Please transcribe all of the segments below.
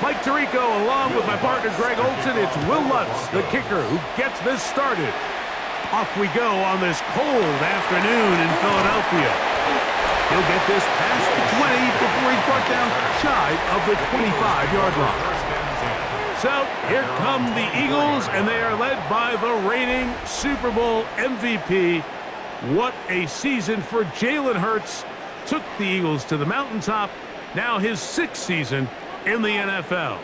Mike Tirico along with my partner Greg Olson. It's Will Lutz, the kicker, who gets this started. Off we go on this cold afternoon in Philadelphia. He'll get this past the 20 before he's brought down shy of the 25-yard line. So here come the Eagles, and they are led by the reigning Super Bowl MVP. What a season for Jalen Hurts. Took the Eagles to the mountaintop. Now his 6th season in the NFL.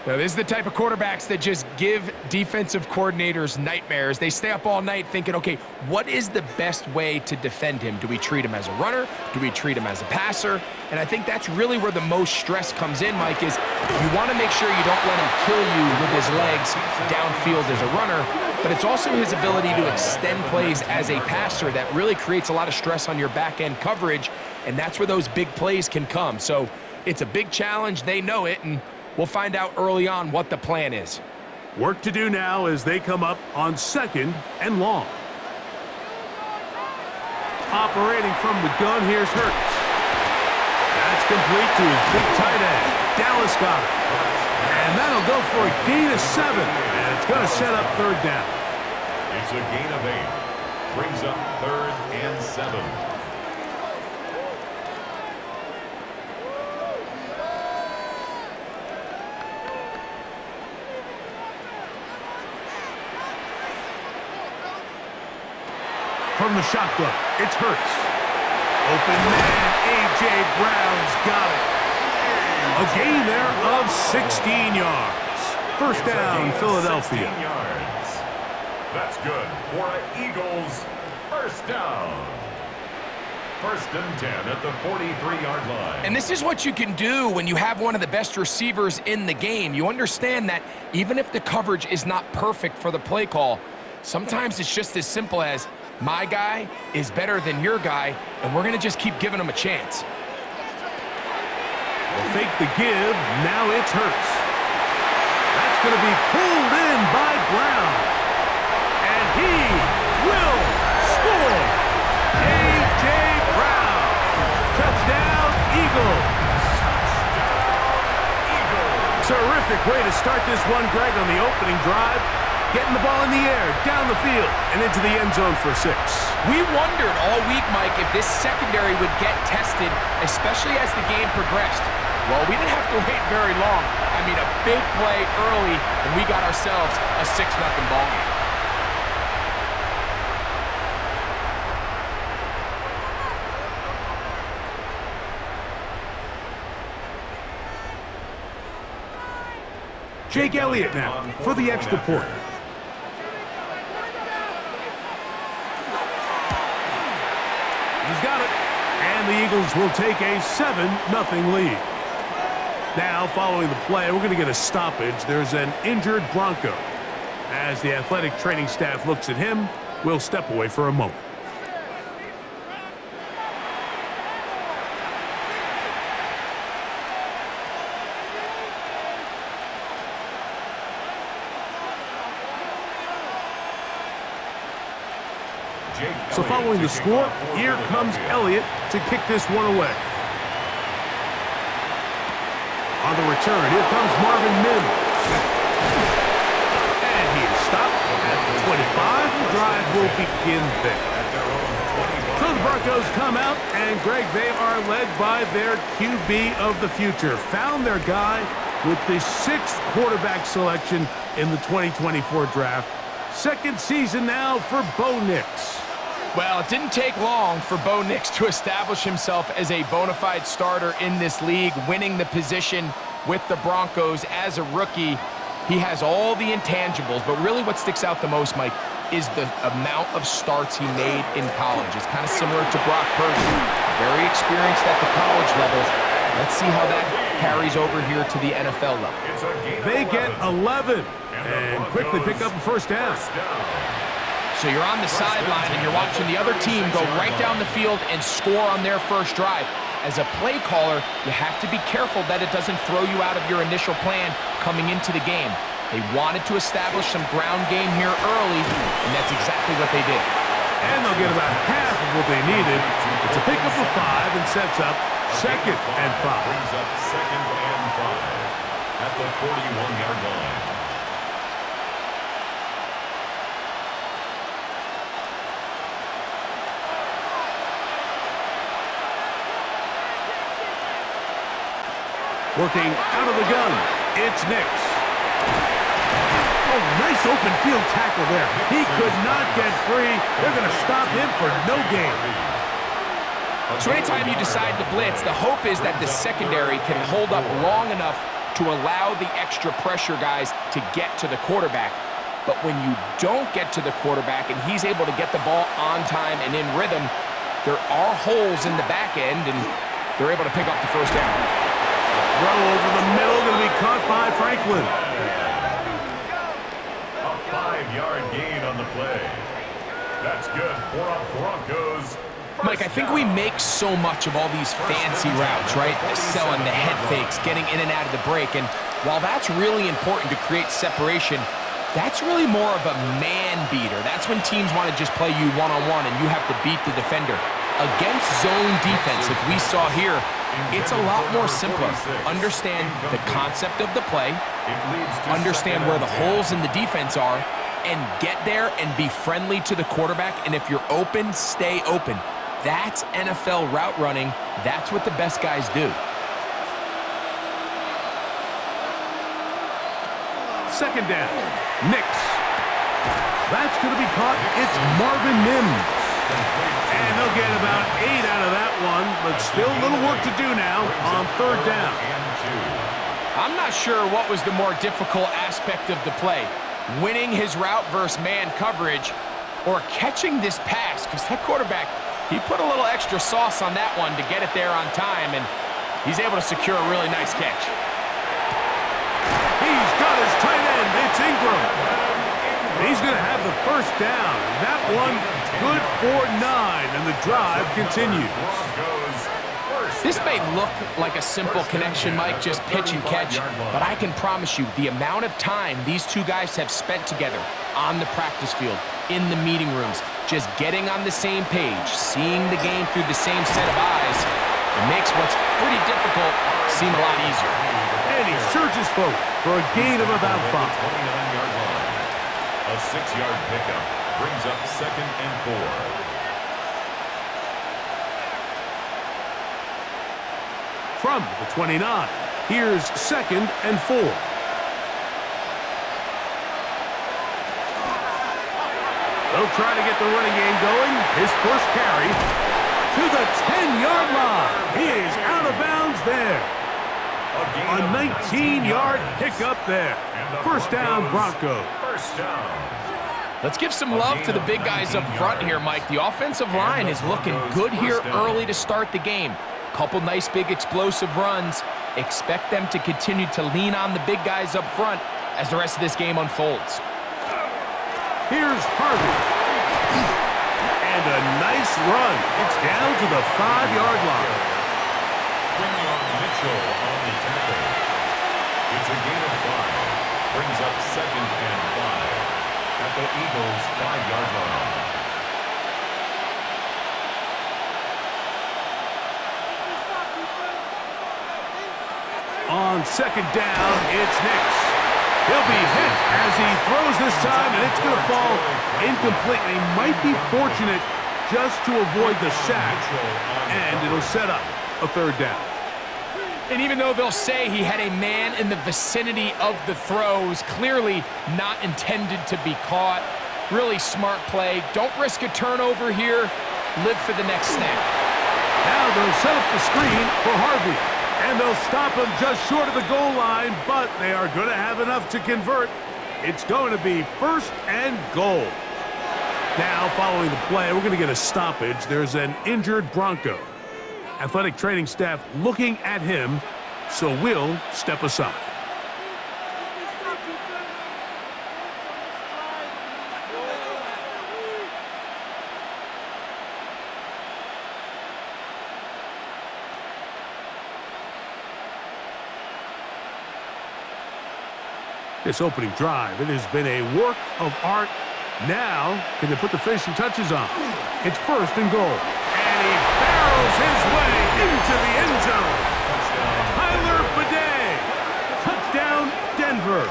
Now, this is the type of quarterbacks that just give defensive coordinators nightmares. They stay up all night thinking, okay, what is the best way to defend him? Do we treat him as a runner? Do we treat him as a passer? And I think that's really where the most stress comes in, Mike, is you want to make sure you don't let him kill you with his legs downfield as a runner, but it's also his ability to extend plays as a passer that really creates a lot of stress on your back-end coverage, and that's where those big plays can come. So it's a big challenge. They know it, and we'll find out early on what the plan is. Work to do now as they come up on 2nd and long. Operating from the gun, here's Hurts. That's complete to his big tight end, Dallas Goedert. And that'll go for a gain of 7. And it's going to set up 3rd down. It's a gain of 8. Brings up 3rd and 7. From the shotgun, it's Hurts. Open man, A.J. Brown's got it. A gain there of 16 yards. First down, Philadelphia. 16 yards. That's good for an Eagles first down. 1st and 10 at the 43-yard line. And this is what you can do when you have one of the best receivers in the game. You understand that even if the coverage is not perfect for the play call, sometimes it's just as simple as, my guy is better than your guy, and we're going to just keep giving him a chance. They'll fake the give. Now it's Hurts. That's going to be pulled in by Brown. And he will score. A.J. Brown. Touchdown, Eagles. Terrific way to start this one, Greg, on the opening drive. Getting the ball in the air, down the field, and into the end zone for 6. We wondered all week, Mike, if this secondary would get tested, especially as the game progressed. Well, we didn't have to wait very long. I mean, a big play early, and we got ourselves a 6-0 ball game. Jake Elliott now for the extra point. He's got it. And the Eagles will take a 7-0 lead. Now, following the play, we're going to get a stoppage. There's an injured Bronco. As the athletic training staff looks at him, we'll step away for a moment. So following the score, here comes Elliott to kick this one away. On the return, here comes Marvin Mims. And he is stopped at the 25. The drive will begin there. So the Broncos come out, and Greg, they are led by their QB of the future. Found their guy with the 6th quarterback selection in the 2024 draft. 2nd season now for Bo Nix. Well, it didn't take long for Bo Nix to establish himself as a bona fide starter in this league, winning the position with the Broncos as a rookie. He has all the intangibles, but really what sticks out the most, Mike, is the amount of starts he made in college. It's kind of similar to Brock Purdy, very experienced at the college level. Let's see how that carries over here to the NFL level. They get 11 and quickly pick up a first down. So you're on the sideline and you're watching the other team go right down the field and score on their first drive. As a play caller, you have to be careful that it doesn't throw you out of your initial plan coming into the game. They wanted to establish some ground game here early, and that's exactly what they did. And they'll get about half of what they needed. It's a pickup of 5 and sets up 2nd and 5. Brings up 2nd and 5. at the 41-yard line. Working out of the gun, it's Nix. Oh, nice open field tackle there. He could not get free. They're going to stop him for no gain. So anytime you decide to blitz, the hope is that the secondary can hold up long enough to allow the extra pressure guys to get to the quarterback. But when you don't get to the quarterback and he's able to get the ball on time and in rhythm, there are holes in the back end, and they're able to pick up the first down. Throw over the middle, going to be caught by Franklin. A 5-yard gain on the play. That's good for a Broncos. Mike, I think we make so much of all these fancy routes, right? The selling, the head fakes, getting in and out of the break. And while that's really important to create separation, that's really more of a man beater. That's when teams want to just play you one-on-one and you have to beat the defender. Against zone defense, like we saw here, it's a lot more simpler. Understand the concept of the play, understand where the holes in the defense are, and get there and be friendly to the quarterback. And if you're open, stay open. That's NFL route running. That's what the best guys do. Second down, Nix. That's going to be caught. It's Marvin Mims. And they'll get about 8 out of that one, but still a little work to do now on third down. I'm not sure what was the more difficult aspect of the play, winning his route versus man coverage or catching this pass, because that quarterback, he put a little extra sauce on that one to get it there on time, and he's able to secure a really nice catch. He's got his tight end. It's Ingram. He's going to have the first down. That one good for 9, and the drive continues. This may look like a simple connection, Mike, just pitch and catch, but I can promise you the amount of time these two guys have spent together on the practice field, in the meeting rooms, just getting on the same page, seeing the game through the same set of eyes, it makes what's pretty difficult seem a lot easier. And he surges forward for a gain of about 5. A 6-yard pickup brings up 2nd and 4. From the 29, here's 2nd and 4. They'll try to get the running game going. His first carry to the 10-yard line. He is out of bounds there. A 19-yard pickup there. First down, Broncos. First down. Let's give some love to the big guys up front here, Mike. The offensive line is looking good here early to start the game. Couple nice big explosive runs. Expect them to continue to lean on the big guys up front as the rest of this game unfolds. Here's Harvey. And a nice run. It's down to the 5-yard line. Mitchell on the tackle. It's a gain of 5. Brings up 2nd and 5 at the Eagles' 5-yard line. On second down, it's Nix. He'll be hit as he throws this time, and it's going to fall incomplete. And he might be fortunate just to avoid the sack, and it'll set up a third down. And even though they'll say he had a man in the vicinity of the throws, clearly not intended to be caught. Really smart play. Don't risk a turnover here. Live for the next snap. Now they'll set up the screen for Harvey. And they'll stop him just short of the goal line, but they are going to have enough to convert. It's going to be 1st and goal. Now, following the play, we're going to get a stoppage. There's an injured Bronco. Athletic training staff looking at him, so we'll step aside. This opening drive, it has been a work of art. Now, can they put the finishing touches on? It's 1st and goal. And he barrels his way into the end zone. Tyler Bidet. Touchdown, receiver.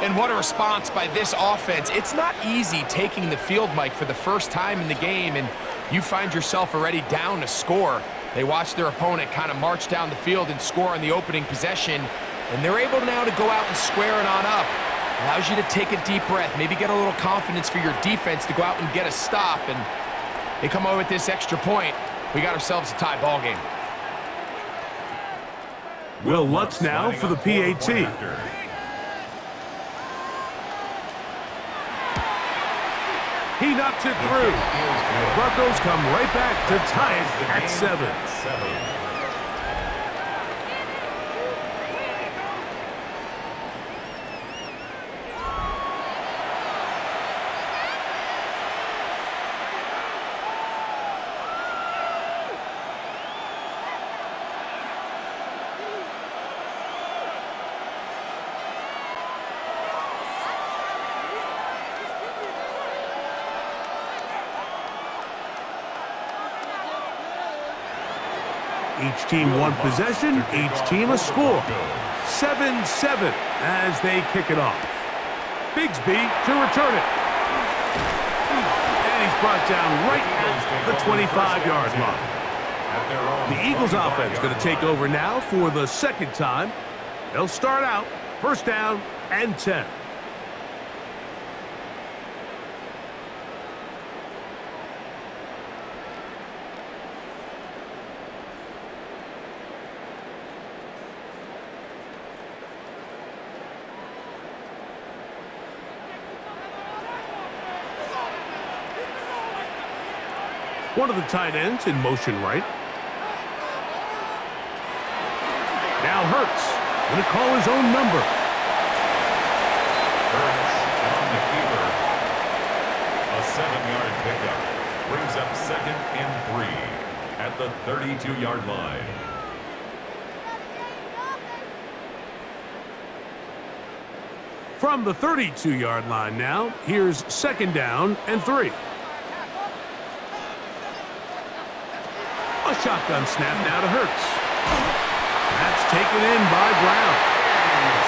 And what a response by this offense. It's not easy taking the field, Mike, for the first time in the game, and you find yourself already down to score. They watch their opponent kind of march down the field and score on the opening possession, and they're able now to go out and square it on up. Allows you to take a deep breath, maybe get a little confidence for your defense to go out and get a stop, and they come away with this extra point. We got ourselves a tie ball game. Will Lutz now for the PAT. He knocks it through. The Broncos come right back to tie it at 7. Each team one possession, each team a score. 7-7 as they kick it off. Bigsby to return it. And he's brought down right at the 25-yard line. The Eagles offense going to take over now for the second time. They'll start out first down and 10. One of the tight ends in motion right. Now Hurts going to call his own number. Hurts on the keeper. A 7-yard pickup. Brings up 2nd and 3 at the 32-yard line. From the 32-yard line now, here's 2nd down and 3. A shotgun snap now to Hurts. That's taken in by Brown.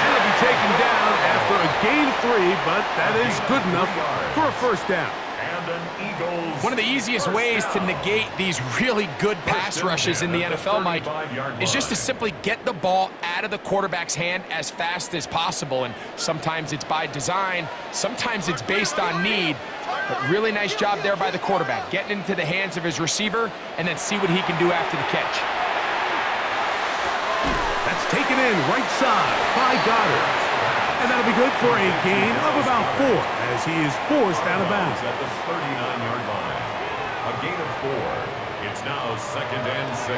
And it'll be taken down after a gain of 3, but that is good enough for a first down. And an Eagles. One of the easiest ways to negate these really good pass rushes in the NFL, Mike, is just to simply get the ball out of the quarterback's hand as fast as possible. And sometimes it's by design, sometimes it's based on need. But really nice job there by the quarterback, getting into the hands of his receiver and then see what he can do after the catch. That's taken in right side by Goddard. And that'll be good for a gain of about 4 as he is forced out of bounds. At the 39-yard line. A gain of 4. It's now 2nd and 6.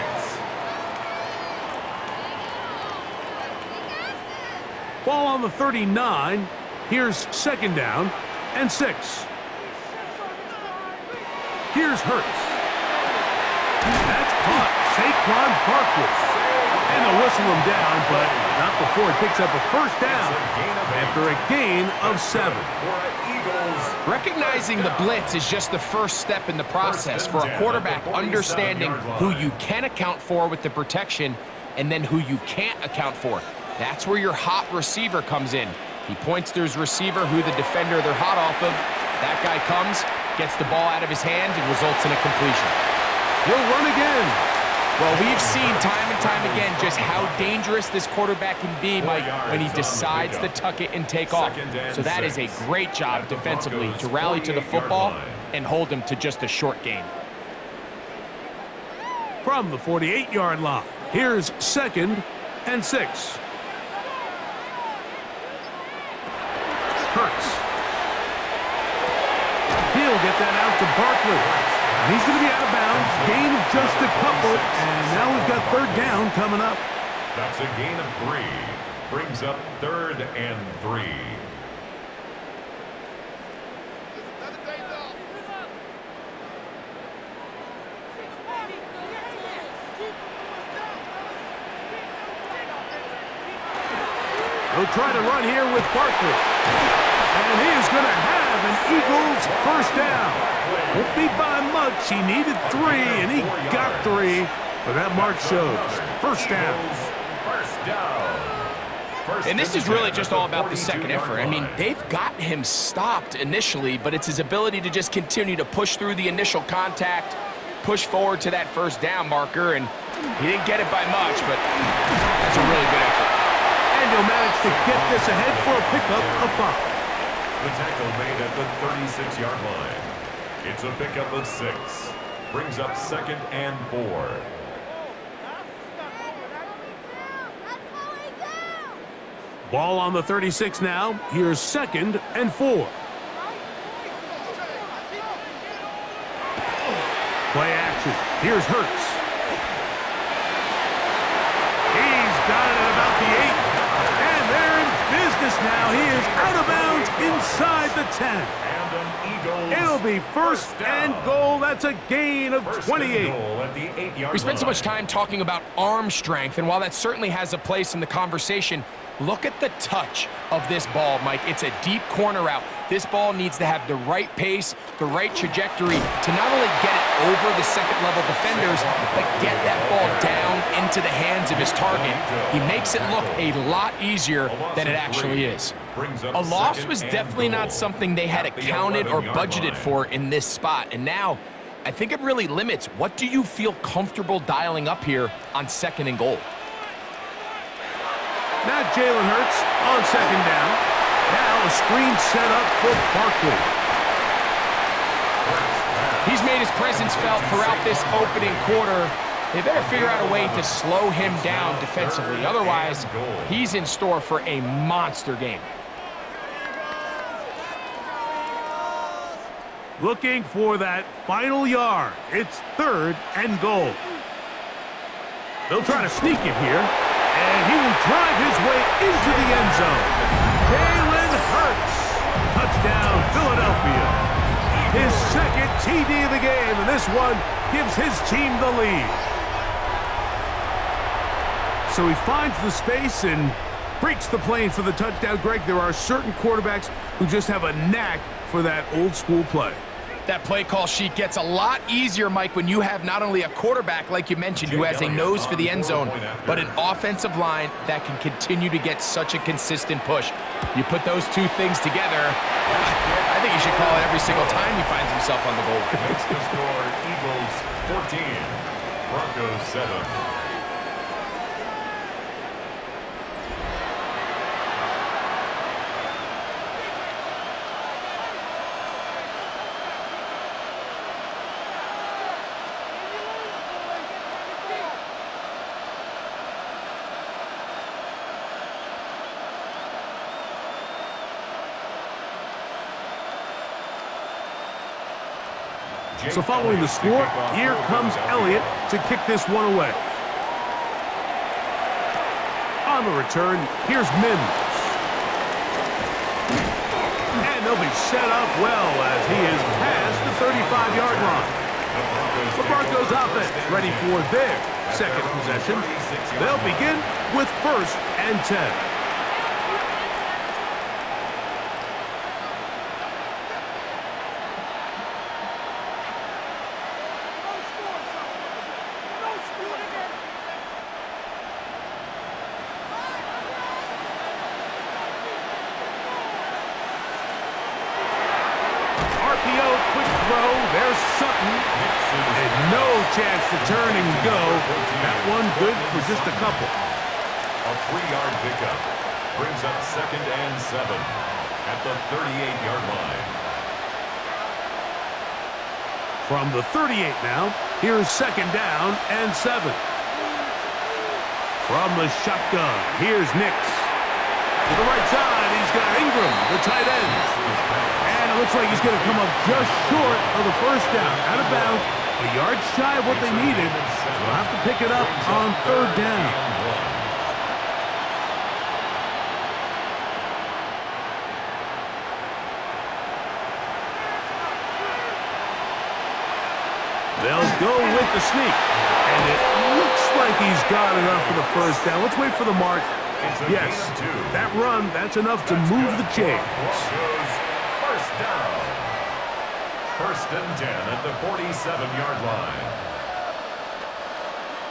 Ball on the 39. Here's 2nd down and 6. Here's Hurts. That's caught. Saquon Barkley. And they'll whistle him down, but not before he picks up a first down after a gain of 7. Recognizing the blitz is just the first step in the process for a quarterback, understanding who you can account for with the protection and then who you can't account for. That's where your hot receiver comes in. He points to his receiver, who the defender they're hot off of. That guy comes, gets the ball out of his hand, and results in a completion. He'll run again. Well, we've seen time and time again just how dangerous this quarterback can be, Mike, when he decides to tuck it and take off. So that is a great job defensively to rally to the football and hold him to just a short gain. From the 48-yard line, here's 2nd and 6. Hurts. He'll get that out to Barkley. And he's going to be out of bounds. Gain of just a couple. And now we've got 3rd down coming up. That's a gain of 3. Brings up 3rd and 3. He'll try to run here with Barkley. And he is going to have an Eagles first down. Won't be by much. He needed 3, and he got 3. But that mark shows. First down. First down. And this is really just all about the second effort. I mean, they've got him stopped initially, but it's his ability to just continue to push through the initial contact, push forward to that first down marker, and he didn't get it by much, but that's a really good effort. And he'll manage to get this ahead for a pickup of 5. The tackle made at the 36-yard line. It's a pickup of 6. Brings up 2nd and 4. Ball on the 36 now. Here's 2nd and 4. Play action. Here's Hurts. He's got it at about the 8. And they're in business now. He is out of bounds inside the 10. And an Eagles. It'll be first and goal. That's a gain of 28. At the 8-yard We spent so line. much time talking about arm strength, and while that certainly has a place in the conversation, look at the touch of this ball, Mike. It's a deep corner route. This ball needs to have the right pace, the right trajectory to not only get it over the second-level defenders, but get that ball down into the hands of his target. He makes it look a lot easier than it actually is. A loss was definitely not something they had accounted or budgeted for in this spot, and now I think it really limits what do you feel comfortable dialing up here on 2nd and goal. Now Jalen Hurts on 2nd down. Now a screen set up for Barkley. He's made his presence felt throughout this opening quarter. They better figure out a way to slow him down defensively. Otherwise, he's in store for a monster game. Looking for that final yard. It's 3rd and goal. They'll try to sneak it here. And he will drive his way into the end zone. Jalen Hurts. Touchdown, Philadelphia. His 2nd TD of the game, and this one gives his team the lead. So he finds the space and breaks the plane for the touchdown. Greg, there are certain quarterbacks who just have a knack for that old-school play. That play call sheet gets a lot easier, Mike, when you have not only a quarterback, like you mentioned, who has a nose for the end zone, but an offensive line that can continue to get such a consistent push. You put those two things together, I think he should call it every single time he finds himself on the goal. Makes the score Eagles 14, Broncos 7. So following the score, here comes Elliott to kick this one away. On the return, here's Mims. And they'll be set up well as he is past the 35-yard line. The Broncos offense ready for their 2nd possession. They'll begin with 1st and 10. There's Sutton, and no chance to turn and go. That one good for just a couple. A 3-yard pickup brings up 2nd and 7 at the 38-yard line. From the 38 now, here's 2nd down and 7. From the shotgun, here's Nix. To the right side, he's got Ingram, the tight end. And it looks like he's going to come up just short of the 1st down. Out of bounds, a yard shy of what they needed. They'll have to pick it up on 3rd down. They'll go with the sneak. And it looks like he's got enough for the 1st down. Let's wait for the mark. Yes, that run, that's enough to move the chains. 1st down. 1st and 10 at the 47-yard line.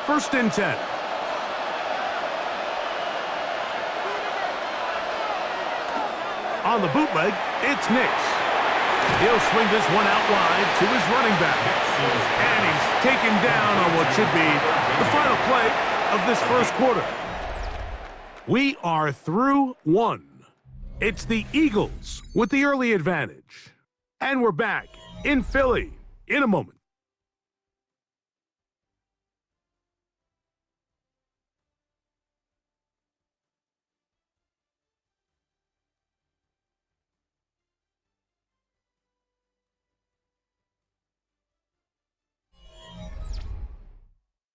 1st and 10. On the bootleg, it's Nix. He'll swing this one out wide to his running back. And he's taken down on what should be the final play of this first quarter. We are through one. It's the Eagles with the early advantage. And we're back in Philly in a moment.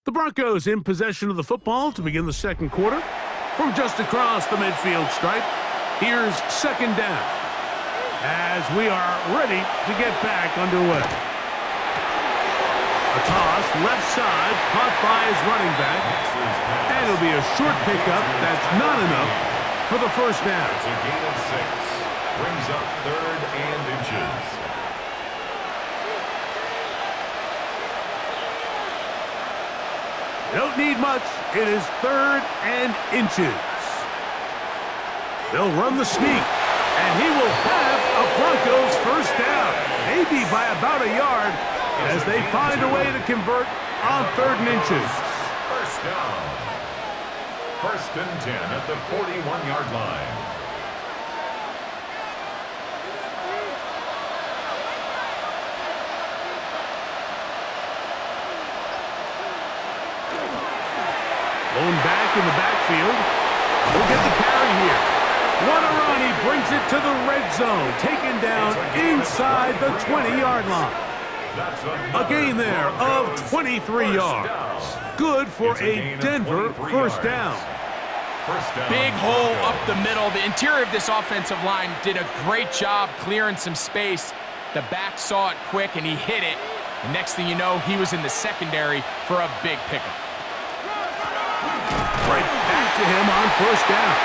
The Broncos in possession of the football to begin the second quarter. From just across the midfield stripe, here's second down as we are ready to get back underway. A toss left side caught by his running back, and it'll be a short pickup that's not enough for the first down. It's a gain of 6. Brings up 3rd and inches. Don't need much. It is 3rd and inches. They'll run the sneak, and he will have a Broncos first down, maybe by about a yard, as they find a way to convert on 3rd and inches. First down. 1st and 10 at the 41-yard line. Blown back in the backfield. We'll get the carry here. What a run. He brings it to the red zone. Taken down inside the 20-yard line. A gain there of 23 yards. Good for a Denver first down. Big hole up the middle. The interior of this offensive line did a great job clearing some space. The back saw it quick, and he hit it. The next thing you know, he was in the secondary for a big pickup. Right back to him on first down.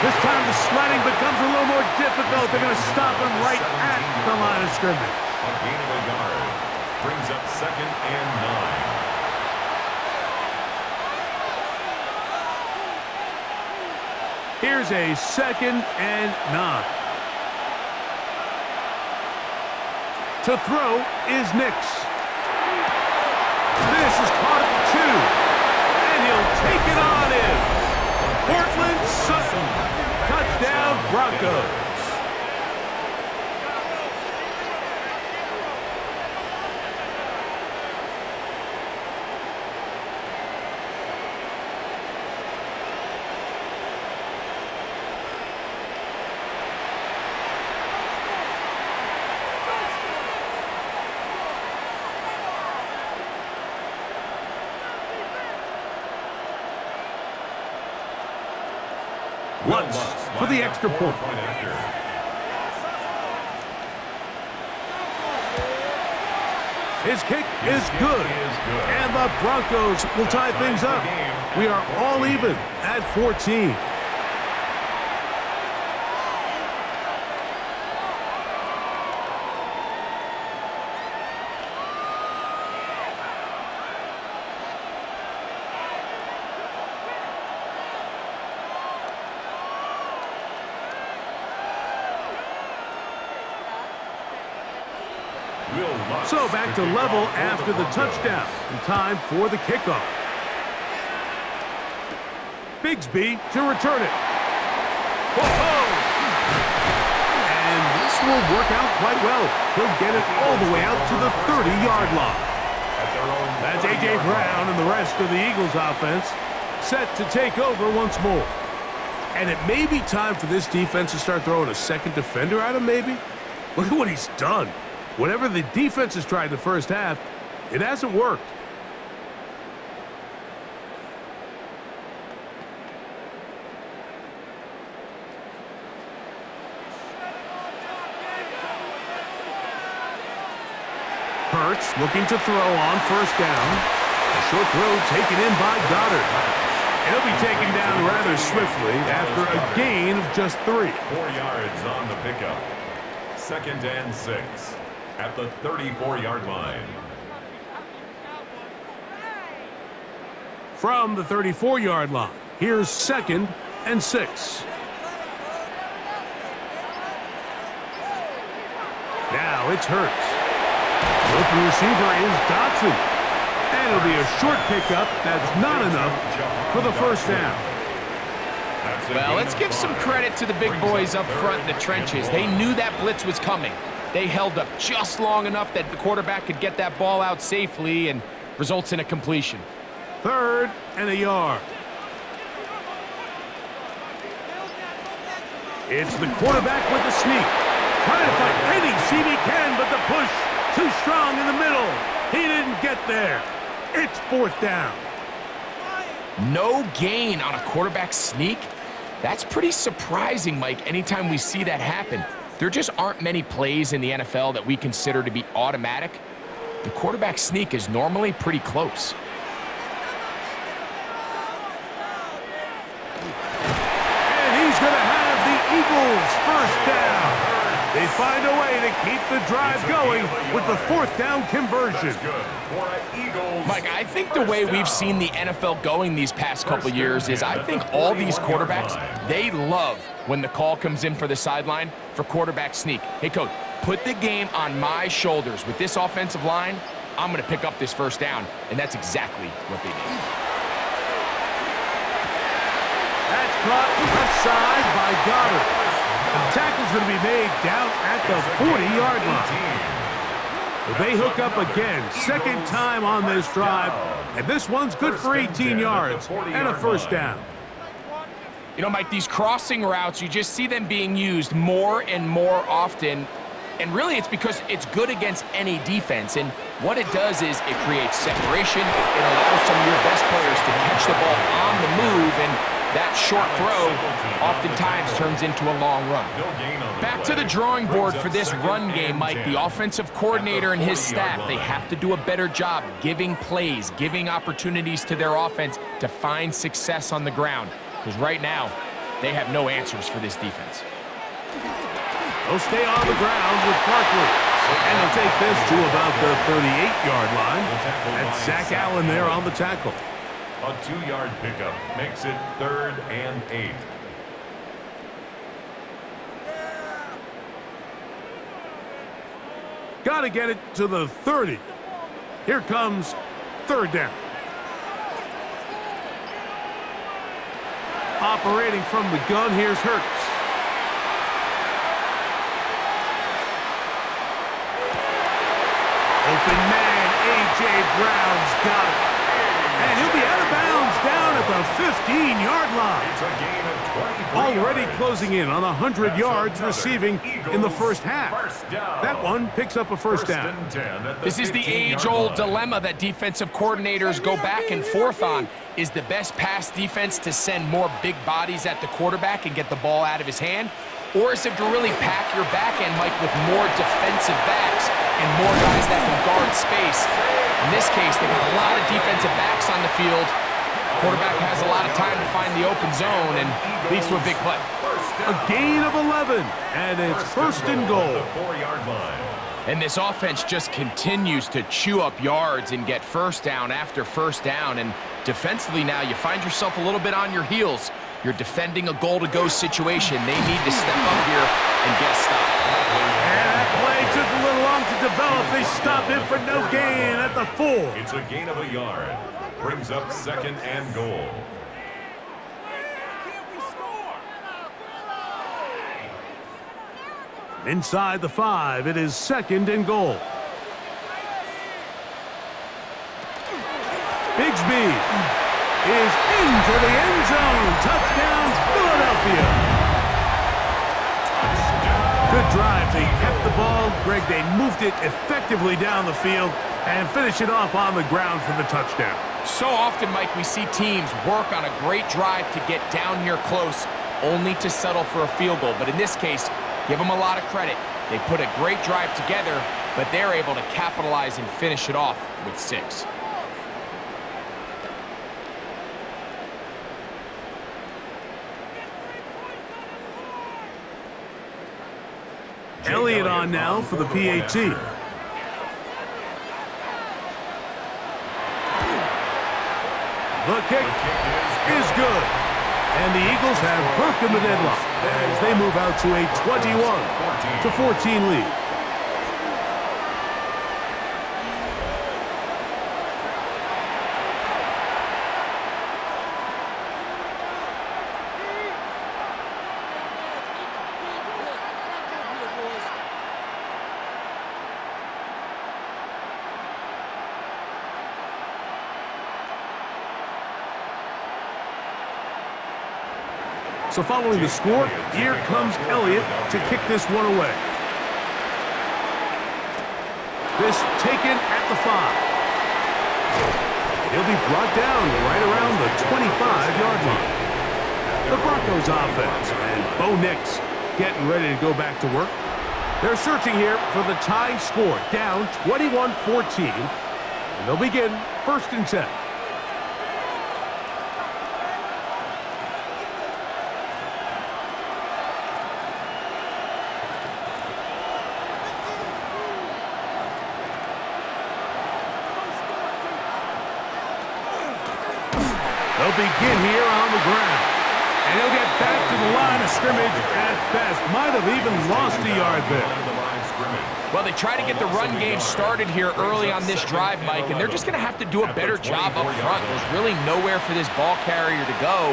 This time the sledding becomes a little more difficult. They're going to stop him right at the line of scrimmage. A gain of a yard. Brings up 2nd and 9. Here's a 2nd and 9. To throw is Nix. This is caught at the 2. And he'll take it on in. Portland Sutton. Touchdown Broncos. Lutz for the extra point. His kick is good. And the Broncos will tie things up. We are all even at 14. So back to level after the touchdown, and time for the kickoff. Bigsby to return it. Whoa! And this will work out quite well. He'll get it all the way out to the 30-yard line. That's A.J. Brown and the rest of the Eagles offense set to take over once more. And it may be time for this defense to start throwing a second defender at him, maybe. Look at what he's done. Whatever the defense has tried in the first half, it hasn't worked. Hurts looking to throw on first down. A short throw taken in by Goddard. He'll be taken down rather swiftly after a gain of just 3. 4 yards on the pickup. 2nd and 6 at the 34-yard line. From the 34-yard line, here's 2nd and 6. Now it's Hurts. The open receiver is Dotson. And it'll be a short pickup that's not enough for the first down. Well, let's give some credit to the big boys up front in the trenches. They knew that blitz was coming. They held up just long enough that the quarterback could get that ball out safely and results in a completion. 3rd and a yard. It's the quarterback with the sneak. Trying to find any seam he can, but the push too strong in the middle. He didn't get there. It's 4th down. No gain on a quarterback sneak? That's pretty surprising, Mike, anytime we see that happen. There just aren't many plays in the NFL that we consider to be automatic. The quarterback sneak is normally pretty close. And he's going to have the Eagles first down. They find a way to keep the drive going with the 4th down conversion. Mike, I think the way we've seen the NFL going these past couple years is I think all these quarterbacks, they love when the call comes in for the sideline for quarterback sneak. Hey, coach, put the game on my shoulders. With this offensive line, I'm going to pick up this first down, and that's exactly what they did. That's caught offside by Goddard. The tackle's going to be made down at the 40-yard line. They hook up again, 2nd time on this drive, and this one's good for 18 yards and a first down. You know, Mike, these crossing routes, you just see them being used more and more often, and really it's because it's good against any defense, and what it does is it creates separation. It allows some of your best players to catch the ball on the move, and that short throw oftentimes turns into a long run. Back to the drawing board for this run game, Mike. The offensive coordinator and his staff, they have to do a better job giving plays, giving opportunities to their offense to find success on the ground. Because right now, they have no answers for this defense. They'll stay on the ground with Barkley. And they'll take this to about the 38-yard line. And Zach Allen there on the tackle. A 2-yard pickup makes it 3rd and 8. Got to get it to the 30. Here comes 3rd down. Operating from the gun, here's Hurts. Open man, A.J. Brown's got it. And he'll be out of bounds down at the 15-yard line. It's a gain of 23 Already yards. closing in on 100 yards receiving in the first half. First down. That one picks up a first down. This is the age-old dilemma that defensive coordinators go back and forth on. Is the best pass defense to send more big bodies at the quarterback and get the ball out of his hand? Or is it to really pack your back end, Mike, with more defensive backs and more guys that can guard space? In this case, they got a lot of defensive backs on the field. Quarterback has a lot of time to find the open zone and leads to a big play. A gain of 11, and it's 1st and goal. 4-yard line. And this offense just continues to chew up yards and get first down after first down. And defensively now, you find yourself a little bit on your heels. You're defending a goal-to-go situation. They need to step up here and get a stop. And that play took a little long to develop. They stopped it for no gain at the 4. It's a gain of a yard. Brings up 2nd and goal. Inside the 5, it is 2nd and goal. Bigsby is into the end zone. Touchdown, Philadelphia. Good drive. They kept the ball. Greg, they moved it effectively down the field and finish it off on the ground for the touchdown. So often, Mike, we see teams work on a great drive to get down here close, only to settle for a field goal. But in this case, give them a lot of credit. They put a great drive together, but they're able to capitalize and finish it off with 6. Elliott on now for the PAT. The kick is good. And the Eagles have broken the deadlock as they move out to a 21-14 lead. So following the score, here comes Elliott to kick this one away. This taken at the 5. He'll be brought down right around the 25-yard line. The Broncos offense and Bo Nix getting ready to go back to work. They're searching here for the tying score, down 21-14. And they'll begin 1st and 10. They'll begin here on the ground. And he'll get back to the line of scrimmage at best. Might have even lost a yard there. Well, they try to get the run game started here early on this drive, Mike, and they're just going to have to do a better job up front. There's really nowhere for this ball carrier to go.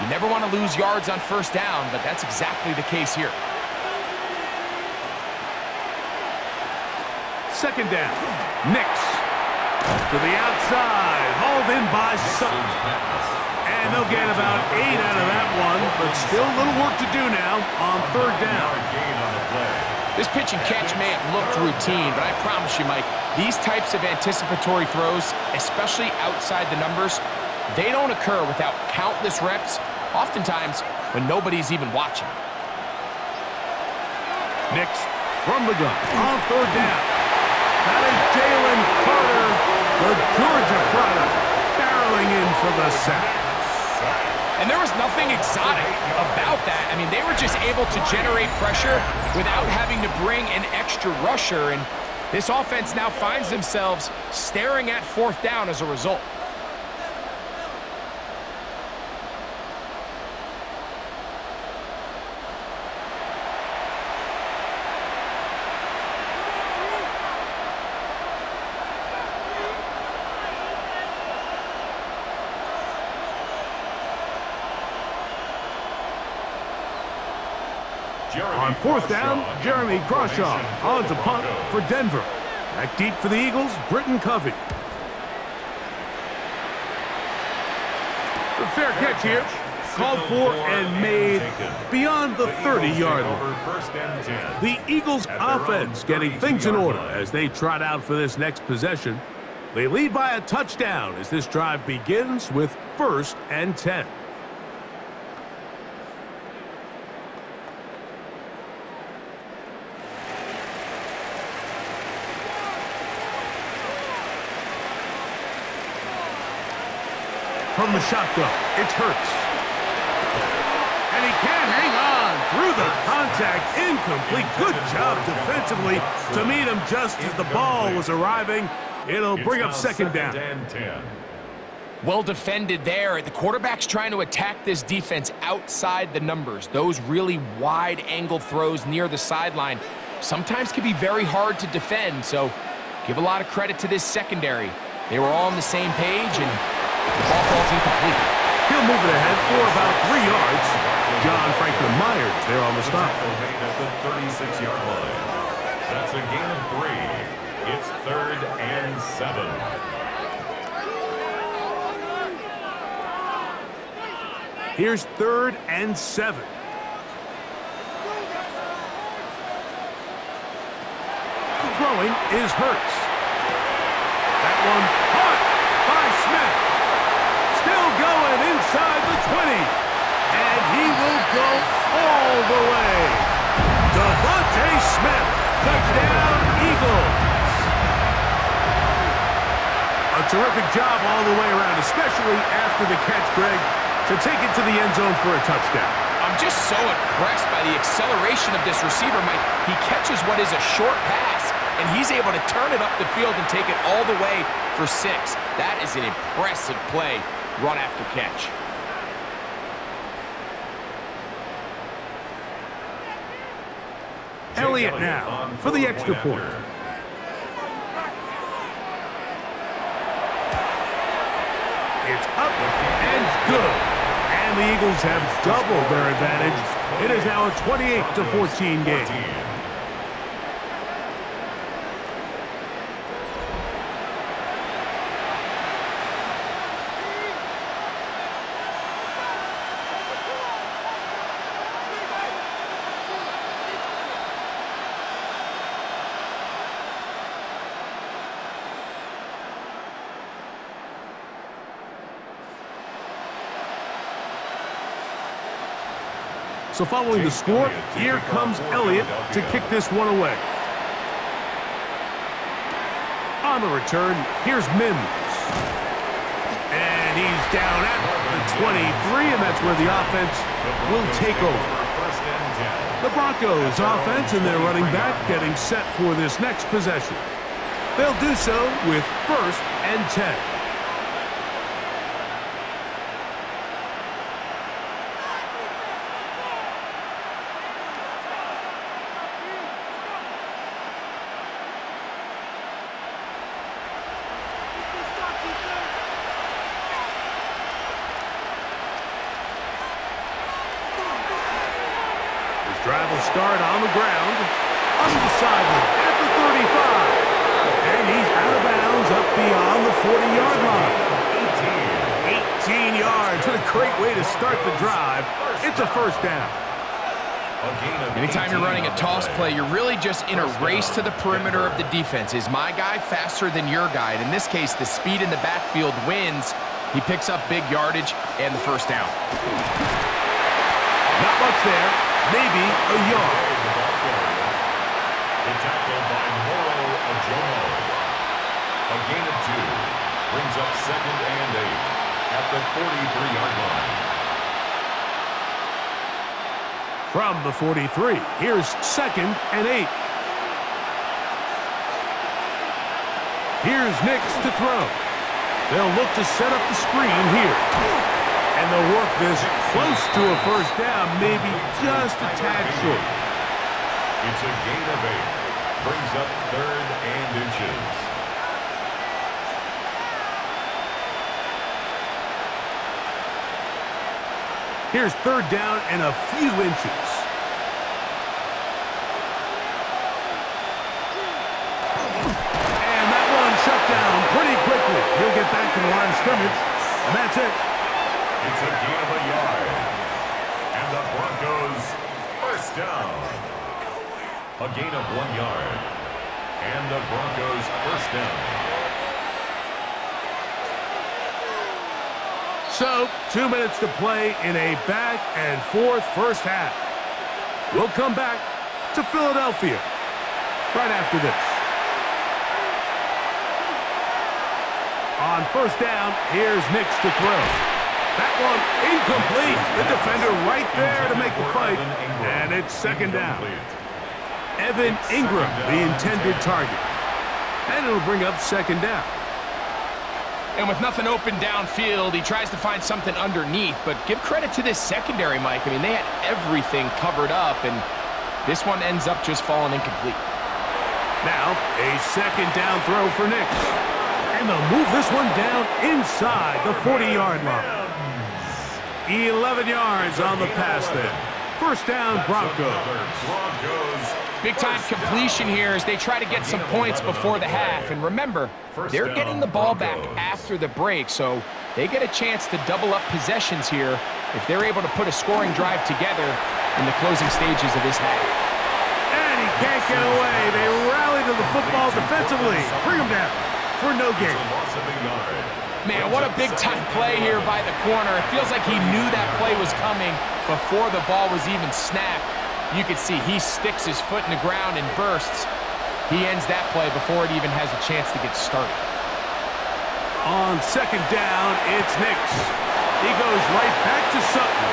You never want to lose yards on 1st down, but that's exactly the case here. 2nd down. Nix. To the outside. Hauled in by Sutton. And they'll get about 8 out of that one, but still a little work to do now on 3rd down. This pitch and catch may have looked routine, but I promise you, Mike, these types of anticipatory throws, especially outside the numbers, they don't occur without countless reps, oftentimes when nobody's even watching. Nix from the gun on 3rd down. That is Jalen Carter, the Georgia product, barreling in for the sack. And there was nothing exotic about that. I mean, they were just able to generate pressure without having to bring an extra rusher. And this offense now finds themselves staring at 4th down as a result. On 4th down, Jeremy Crawshaw on to punt for Denver. Back deep for the Eagles, Britton Covey. The fair catch here, called for and made beyond the 30-yard line. The Eagles offense getting things in order as they trot out for this next possession. They lead by a touchdown as this drive begins with 1st and 10. From the shotgun, it's Hurts. And he can't hang on through the contact. Incomplete. Good job defensively to meet him just as the ball was arriving. It'll bring up 2nd down. Well defended there. The quarterback's trying to attack this defense outside the numbers. Those really wide angle throws near the sideline sometimes can be very hard to defend. So give a lot of credit to this secondary. They were all on the same page, and the ball falls incomplete. He'll move it ahead for about 3 yards. John Franklin Myers there on the stop. At the 36-yard line. That's a gain of 3. It's 3rd and 7. Here's 3rd and 7. Throwing is Hurts. That one caught by Smith. Still going inside the 20. And he will go all the way. Devontae Smith, touchdown Eagles. A terrific job all the way around, especially after the catch, Greg, to take it to the end zone for a touchdown. I'm just so impressed by the acceleration of this receiver, Mike. He catches what is a short pass, and he's able to turn it up the field and take it all the way for 6. That is an impressive play, run after catch. Elliott now for the extra point. It's up and good. And the Eagles have doubled their advantage. It is now a 28-14 game. So following the score, here comes Elliott to kick this one away. On the return, here's Mims. And he's down at the 23, and that's where the offense will take over. The Broncos offense and their running back getting set for this next possession. They'll do so with 1st and 10. Drive will start on the ground, undecided at the 35. And he's out of bounds up beyond the 40-yard line. 18 yards. What a great way to start the drive. It's a 1st down. Anytime you're running a toss play, you're really just in a race to the perimeter of the defense. Is my guy faster than your guy? And in this case, the speed in the backfield wins. He picks up big yardage and the 1st down. Not much there. Maybe a yard. The tackle by Moro Ajomo. A gain of 2. Brings up 2nd and 8 at the 43-yard line. From the 43, here's 2nd and 8. Here's Nix to throw. They'll look to set up the screen here. And they'll work this close to a 1st down, maybe just a tad short. It's a gain of 8. Brings up 3rd and inches. Here's 3rd down and a few inches. And that one shut down pretty quickly. He'll get back to the line of scrimmage, and that's it. It's a gain of a yard. And the Broncos 1st down. A gain of 1 yard. And the Broncos 1st down. So, 2 minutes to play in a back-and-forth 1st half. We'll come back to Philadelphia right after this. On 1st down, here's Nix to throw. That one incomplete. The defender right there to make the fight. And it's 2nd down. Evan Ingram, the intended target. And it'll bring up 2nd down. And with nothing open downfield, he tries to find something underneath. But give credit to this secondary, Mike. I mean, they had everything covered up, and this one ends up just falling incomplete. Now, a 2nd down throw for Nix. And they'll move this one down inside the 40-yard line. 11 yards on the pass there. 1st down, Broncos. Big-time completion here as they try to get some points before the half. And remember, they're getting the ball back after the break, so they get a chance to double up possessions here if they're able to put a scoring drive together in the closing stages of this half. And he can't get away. They rally to the football defensively. Bring him down for no gain. Man, what a big-time play here by the corner. It feels like he knew that play was coming before the ball was even snapped. You can see he sticks his foot in the ground and bursts. He ends that play before it even has a chance to get started. On 2nd down, it's Nix. He goes right back to Sutton.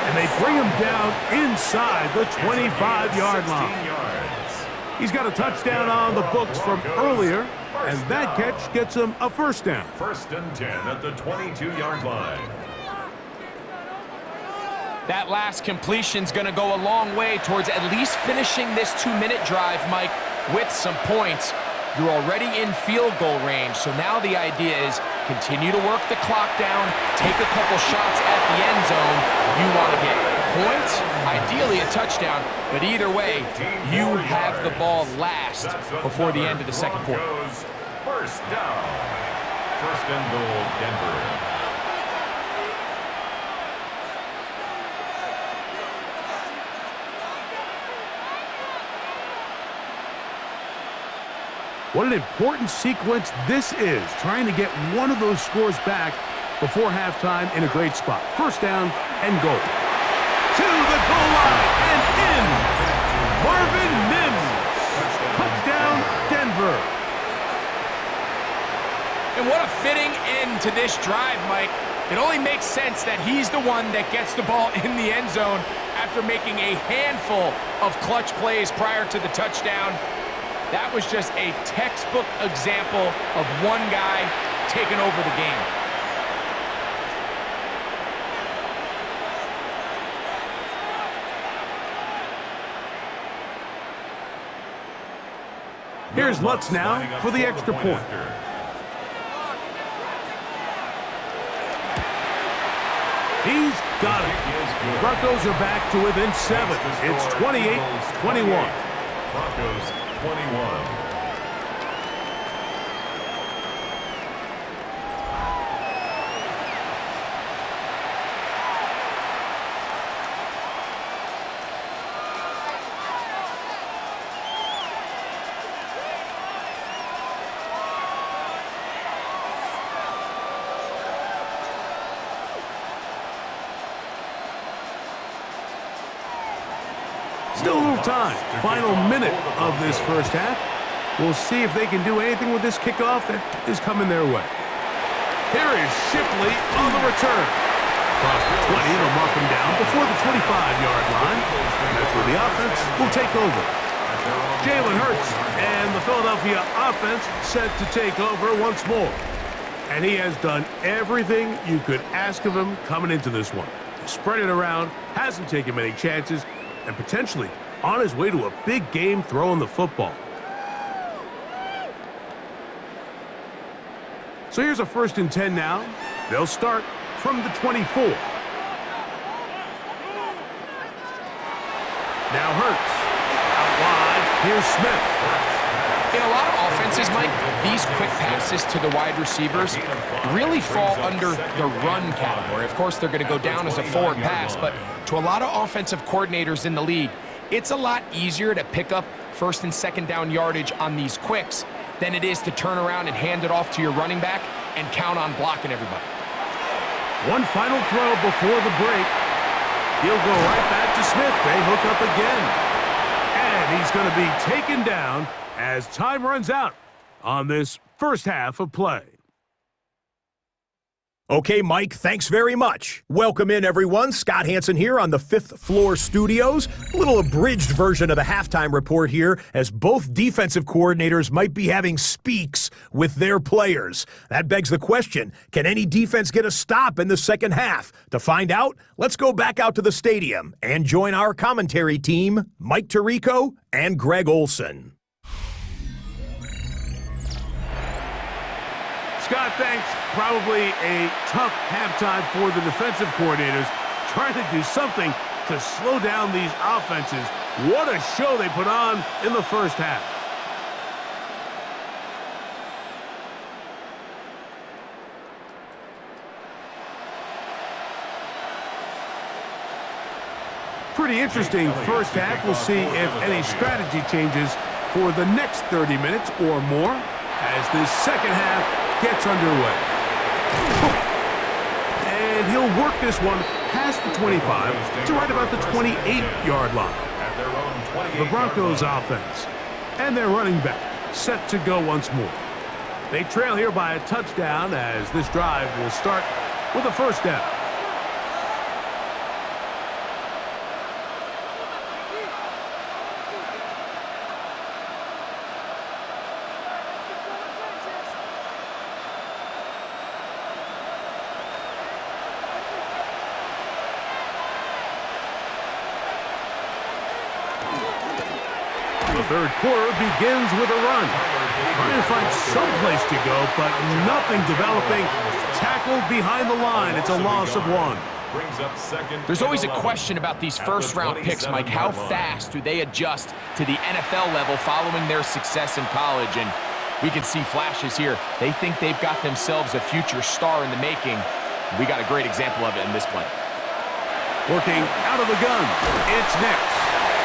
And they bring him down inside the 25-yard line. He's got a touchdown on the books from earlier. And that catch gets him a 1st down. 1st and 10 at the 22-yard line. That last completion's going to go a long way towards at least finishing this 2-minute drive, Mike, with some points. You're already in field goal range, so now the idea is continue to work the clock down, take a couple shots at the end zone. You want to get points, ideally a touchdown, but either way, you have the ball last before the end of the 2nd quarter. 1st down. 1st and goal, Denver. What an important sequence this is, trying to get one of those scores back before halftime in a great spot. 1st down and goal. to the goal line and in. Marvin Mims. Touchdown, Denver. And what a fitting end to this drive, Mike. It only makes sense that he's the one that gets the ball in the end zone after making a handful of clutch plays prior to the touchdown. That was just a textbook example of one guy taking over the game. Here's Lutz now for the extra point. He's got it. The Broncos are back to within 7. It's 28-21. Broncos 21. Still a little time. Final minute of this first half. We'll see if they can do anything with this kickoff that is coming their way. Here is Shipley on the return. Across the 20, they'll mark him down before the 25-yard line. And that's where the offense will take over. Jalen Hurts and the Philadelphia offense set to take over once more. And he has done everything you could ask of him coming into this one. Spread it around, hasn't taken many chances, and potentially on his way to a big game throwing the football. So here's a 1st and 10 now. They'll start from the 24. Now Hurts. Out wide, here's Smith. In a lot of offenses, Mike, these quick passes to the wide receivers really fall under the run category. Of course, they're going to go down as a forward pass, but to a lot of offensive coordinators in the league, it's a lot easier to pick up 1st and 2nd down yardage on these quicks than it is to turn around and hand it off to your running back and count on blocking everybody. One final throw before the break. He'll go right back to Smith. They hook up again. And he's going to be taken down as time runs out on this first half of play. Okay, Mike, thanks very much. Welcome in, everyone. Scott Hansen here on the 5th Floor Studios. A little abridged version of the halftime report here, as both defensive coordinators might be having speaks with their players. That begs the question, can any defense get a stop in the second half? To find out, let's go back out to the stadium and join our commentary team, Mike Tirico and Greg Olson. Scott, thanks. Probably a tough halftime for the defensive coordinators, trying to do something to slow down these offenses. What a show they put on in the first half. Pretty interesting first half. We'll see if any strategy changes for the next 30 minutes or more as this second half gets underway. And he'll work this one past the 25 to right about the 28-yard line. The Broncos offense and their running back set to go once more. They trail here by a touchdown as this drive will start with a 1st down. The third quarter begins with a run. Trying to find some place to go, but nothing developing. Tackled behind the line. It's a loss of 1. There's always a question about these first-round picks, Mike. How fast do they adjust to the NFL level following their success in college? And we can see flashes here. They think they've got themselves a future star in the making. We got a great example of it in this play. Working out of the gun. It's next.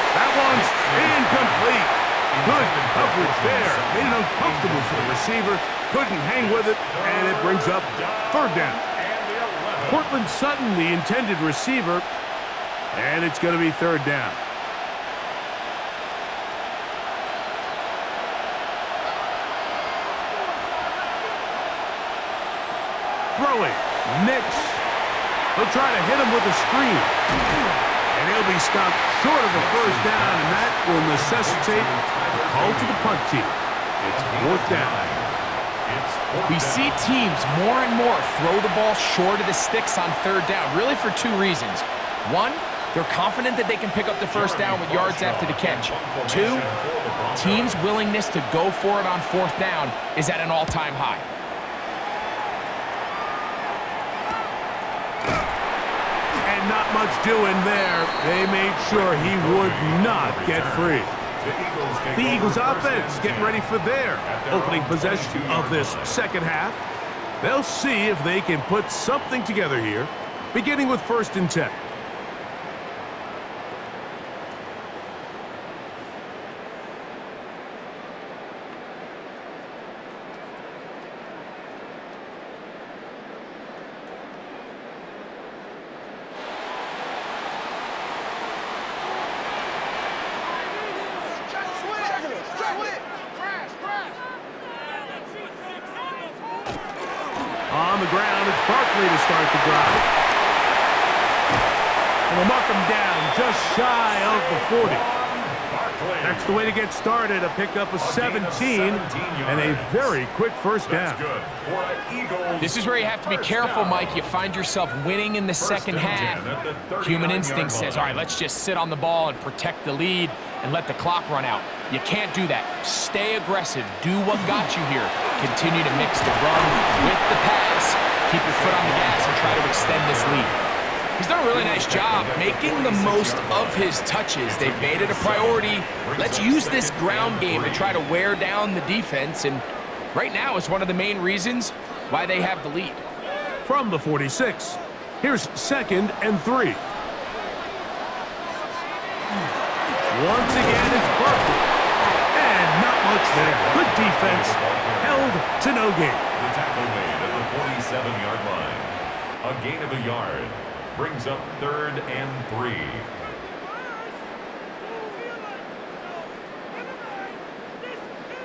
That one's incomplete. Good coverage there. Made it uncomfortable for the receiver. Couldn't hang with it, and it brings up 3rd down. Cortland Sutton, the intended receiver, And it's going to be third down. Throwing. Nix. He'll try to hit him with a screen. And he'll be stopped short of a first down, and that will necessitate a call to the punt team. It's fourth down. We see teams more and more throw the ball short of the sticks on third down, really for two reasons. One, they're confident that they can pick up the first down with yards after the catch. Two, teams' willingness to go for it on fourth down is at an all-time high. And not much doing there. They made sure he would not get free. The Eagles offense getting ready for their opening possession of this second half. They'll see if they can put something together here, beginning with 1st and 10. On the ground, it's Barkley to start the drive. And we'll mark him down just shy of the 40. That's the way to get started, a pickup of 17 and a very quick first down. This is where you have to be careful, Mike. You find yourself winning in the second half. Human instinct says, all right, let's just sit on the ball and protect the lead and let the clock run out. You can't do that. Stay aggressive. Do what got you here. Continue to mix the run with the pass. Keep your foot on the gas and try to extend this lead. He's done a really nice job making the most of his touches. They've made it a priority. Let's use this ground game to try to wear down the defense, and right now it's one of the main reasons why they have the lead. From the 46, here's 2nd and 3. Once again, it's Barkley. And not much there. Good defense. Held to no gain. The tackle made at the 47-yard line. A gain of a yard. Brings up 3rd and 3.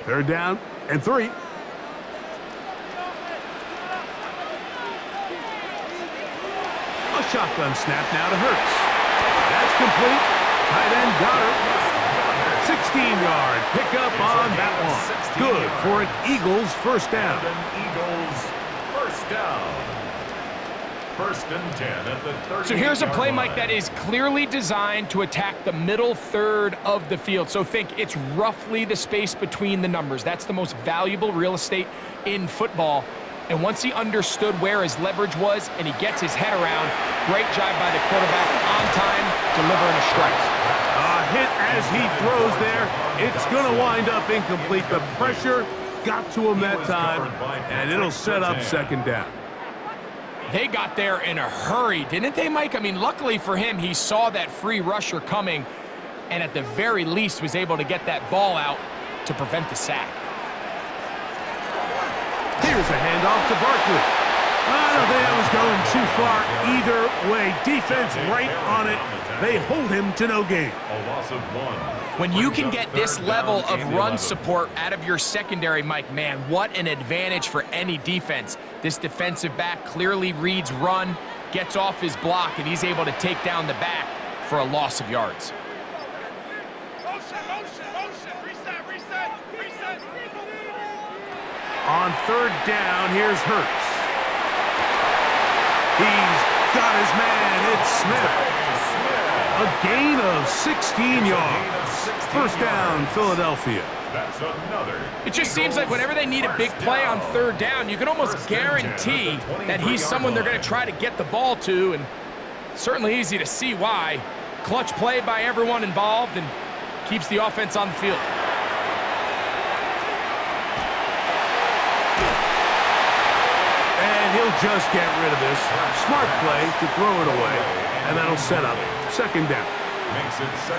Third down and 3. A shotgun snap now to Hurts. That's complete. Tight end got her. 16-yard pickup on that one. Good for an Eagles first down. Eagles first down. 1st and 10 at the 30. So here's a play, Mike, that is clearly designed to attack the middle third of the field. So think it's roughly the space between the numbers. That's the most valuable real estate in football. And once he understood where his leverage was and he gets his head around, great job by the quarterback on time, delivering a strike. A hit as he throws there. It's going to wind up incomplete. The pressure got to him that time, and it'll set up 2nd down. They got there in a hurry, didn't they, Mike? I mean, luckily for him, he saw that free rusher coming and at the very least was able to get that ball out to prevent the sack. Here's a handoff to Barkley. I don't think that was going too far either way. Defense right on it. They hold him to no gain. A loss of 1. When you can get this level of run support out of your secondary, Mike, man, what an advantage for any defense. This defensive back clearly reads run, gets off his block, and he's able to take down the back for a loss of yards. On 3rd down, here's Hurts. He's got his man. It's Smith. A gain of 16 yards. First down, Philadelphia. That's another. It just seems like whenever they need a big play on 3rd down, you can almost guarantee that he's someone they're going to try to get the ball to, and certainly easy to see why. Clutch play by everyone involved and keeps the offense on the field. And he'll just get rid of this. Smart play to throw it away, and that'll set up 2nd down.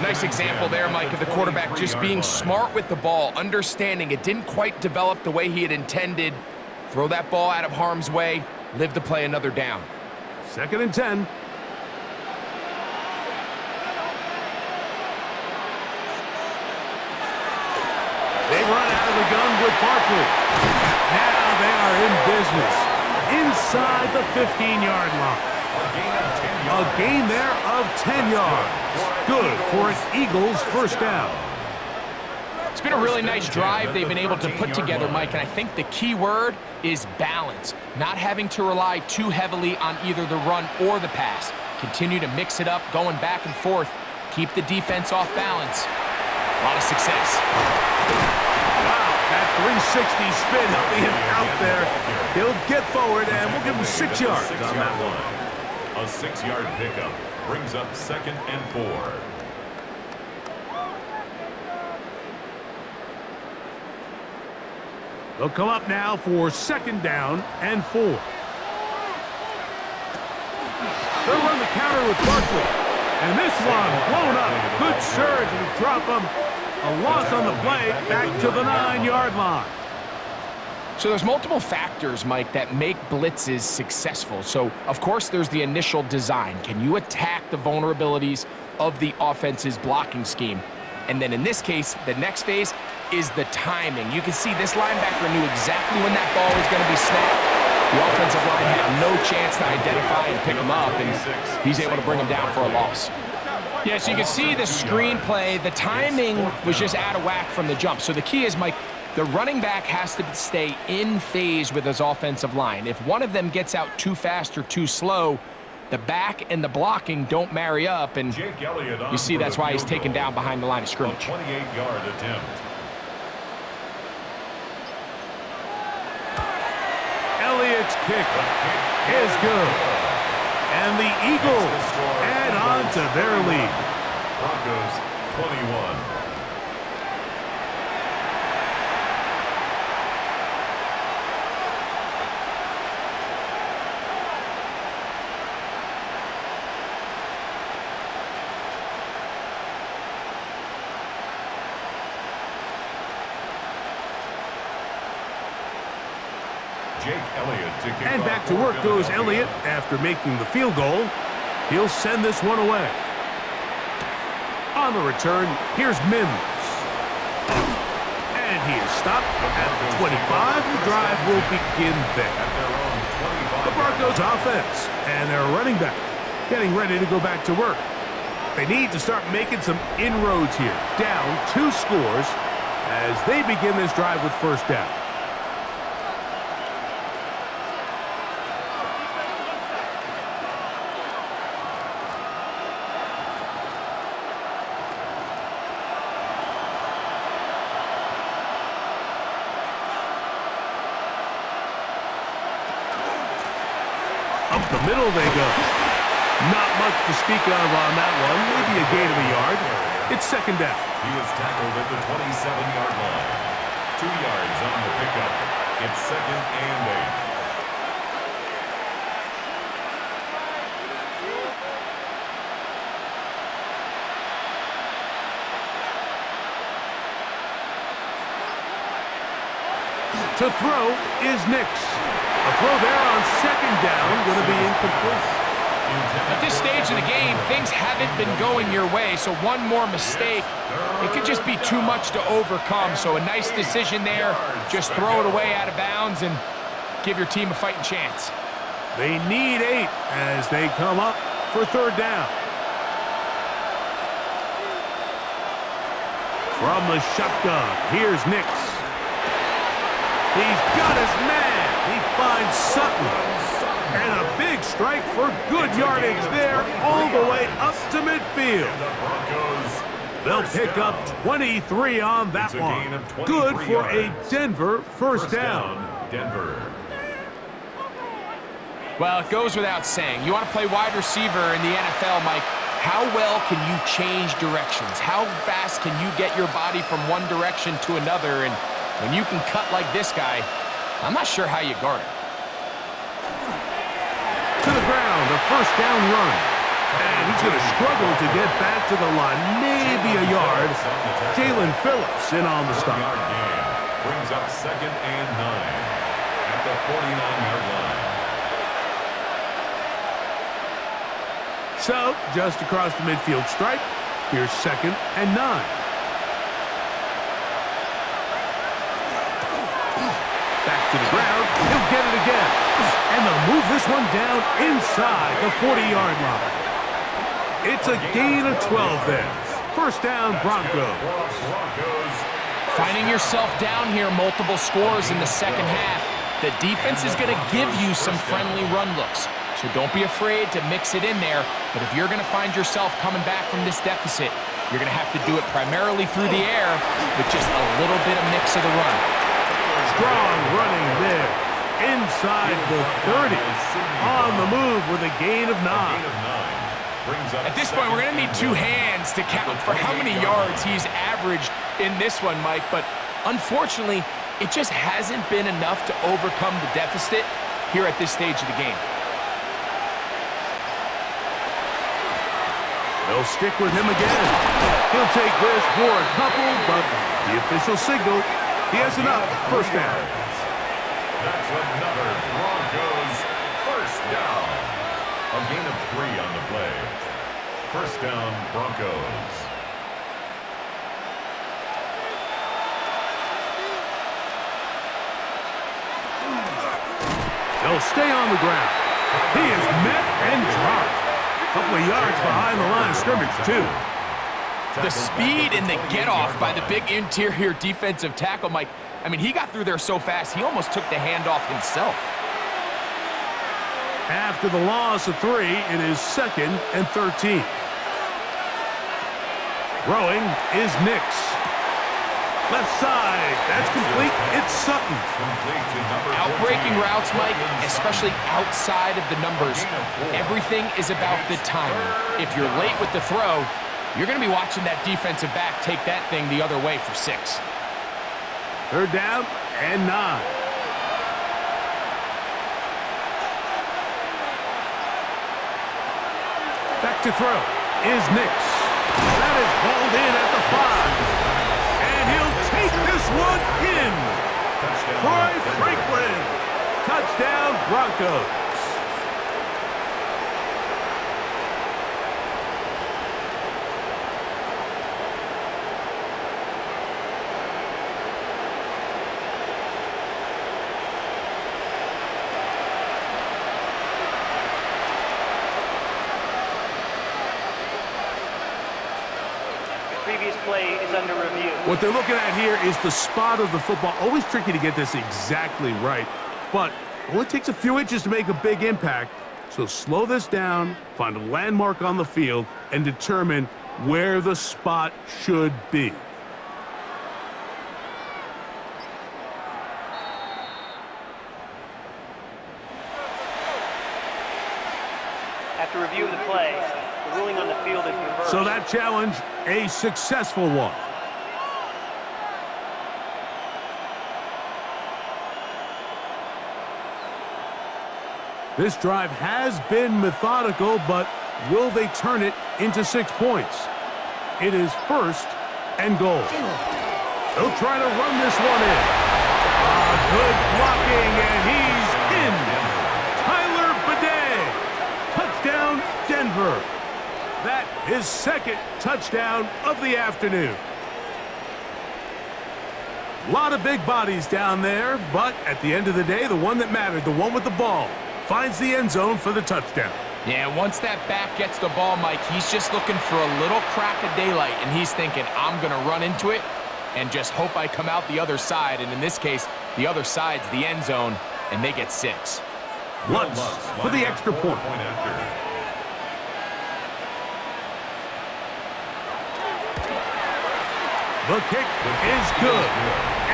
Nice example there, Mike, of the quarterback just being smart with the ball, understanding it didn't quite develop the way he had intended. Throw that ball out of harm's way, live to play another down. 2nd and 10. the gun with Barkley. Now they are in business inside the 15-yard line. A gain there of 10 yards. Good for an Eagles first down. It's been a really nice drive they've been able to put together, Mike, and I think the key word is balance. Not having to rely too heavily on either the run or the pass. Continue to mix it up, going back and forth. Keep the defense off balance. A lot of success. Wow, that 360 spin helping him out there. He'll get forward, and we'll give him 6 yards on that one. A 6-yard pickup brings up 2nd and 4. They'll come up now for 2nd down and 4. They'll run the counter with Barkley. And this one blown up. Good surge and drop him. A loss on the play back to the 9-yard line. So there's multiple factors, Mike, that make blitzes successful. So, of course, there's the initial design. Can you attack the vulnerabilities of the offense's blocking scheme? And then in this case, the next phase is the timing. You can see this linebacker knew exactly when that ball was going to be snapped. The offensive line had no chance to identify and pick him up, and he's able to bring him down for a loss. Yeah, so you can see the screenplay. The timing was just out of whack from the jump. So the key is, Mike, the running back has to stay in phase with his offensive line. If one of them gets out too fast or too slow, the back and the blocking don't marry up, and you see that's why he's taken down behind the line of scrimmage. 28-yard attempt. Elliott's kick is good. And the Eagles add on to their lead. Broncos 21. And back to work goes Elliott after making the field goal. He'll send this one away. On the return, here's Mims. And he is stopped at the 25. The drive will begin there. The Broncos offense and their running back getting ready to go back to work. They need to start making some inroads here. Down 2 scores as they begin this drive with first down. Up the middle they go. Not much to speak of on that one. Maybe a gain of a yard. It's 2nd down. He was tackled at the 27-yard line. 2 yards on the pickup. It's 2nd and 8. To throw is Nix. A throw there on 2nd down, going to be incomplete. At this stage of the game, things haven't been going your way, so one more mistake, it could just be too much to overcome. So a nice decision there. Just throw it away out of bounds and give your team a fighting chance. They need 8 as they come up for 3rd down. From the shotgun, here's Nix. He's got his man. He finds Sutton. And a big strike for good yardage there all the way up to midfield. They'll pick up 23 on that one. Good for a Denver first down. Denver. Well, it goes without saying. You want to play wide receiver in the NFL, Mike. How well can you change directions? How fast can you get your body from one direction to another? And when you can cut like this guy, I'm not sure how you guard it. To the ground, a first down run. And he's going to struggle to get back to the line, maybe a yard. Jalen Phillips in on the stop. Brings up 2nd and 9 at the 49-yard line. So, just across the midfield stripe, here's 2nd and 9. to the ground. He'll get it again. And they'll move this one down inside the 40-yard line. It's a gain of 12 there. First down, Broncos. Finding yourself down here, multiple scores in the second half. The defense is going to give you some friendly run looks. So don't be afraid to mix it in there. But if you're going to find yourself coming back from this deficit, you're going to have to do it primarily through the air with just a little bit of mix of the run. Strong running there. Inside the 30. On the move with a gain of 9. At this point, we're going to need two hands to count for how many yards he's averaged in this one, Mike. But unfortunately, it just hasn't been enough to overcome the deficit here at this stage of the game. They'll stick with him again. He'll take this for a couple, but the official signal, he has enough. First down. That's another Broncos first down. A gain of 3 on the play. First down, Broncos. They'll stay on the ground. He is met and dropped. A couple of yards behind the line of scrimmage, too. The speed and the get-off by the big interior defensive tackle, Mike. I mean, he got through there so fast, he almost took the handoff himself. After the loss of 3, it is 2nd and 13. Throwing is Nix. Left side, that's complete. It's Sutton. Outbreaking routes, Mike, especially outside of the numbers. Everything is about the timing. If you're late with the throw, you're going to be watching that defensive back take that thing the other way for 6. Third down and 9. Back to throw is Nix. That is hauled in at the 5. And he'll take this one in. Troy Franklin. Touchdown, Broncos. Previous play is under review. What they're looking at here is the spot of the football. Always tricky to get this exactly right, but it only takes a few inches to make a big impact. So slow this down, find a landmark on the field, and determine where the spot should be. After review of the play, the ruling on the field is reversed. So that challenge, a successful one. This drive has been methodical, but will they turn it into 6 points? It is 1st and goal. They'll try to run this one in. Good blocking, and he's in. Tyler Bidet. Touchdown, Denver. That is 2nd touchdown of the afternoon. A lot of big bodies down there, but at the end of the day, the one that mattered, the one with the ball, finds the end zone for the touchdown. Yeah, once that back gets the ball, Mike, he's just looking for a little crack of daylight, and he's thinking, I'm going to run into it and just hope I come out the other side. And in this case, the other side's the end zone, and they get 6. Lutz for the extra point. The kick is good.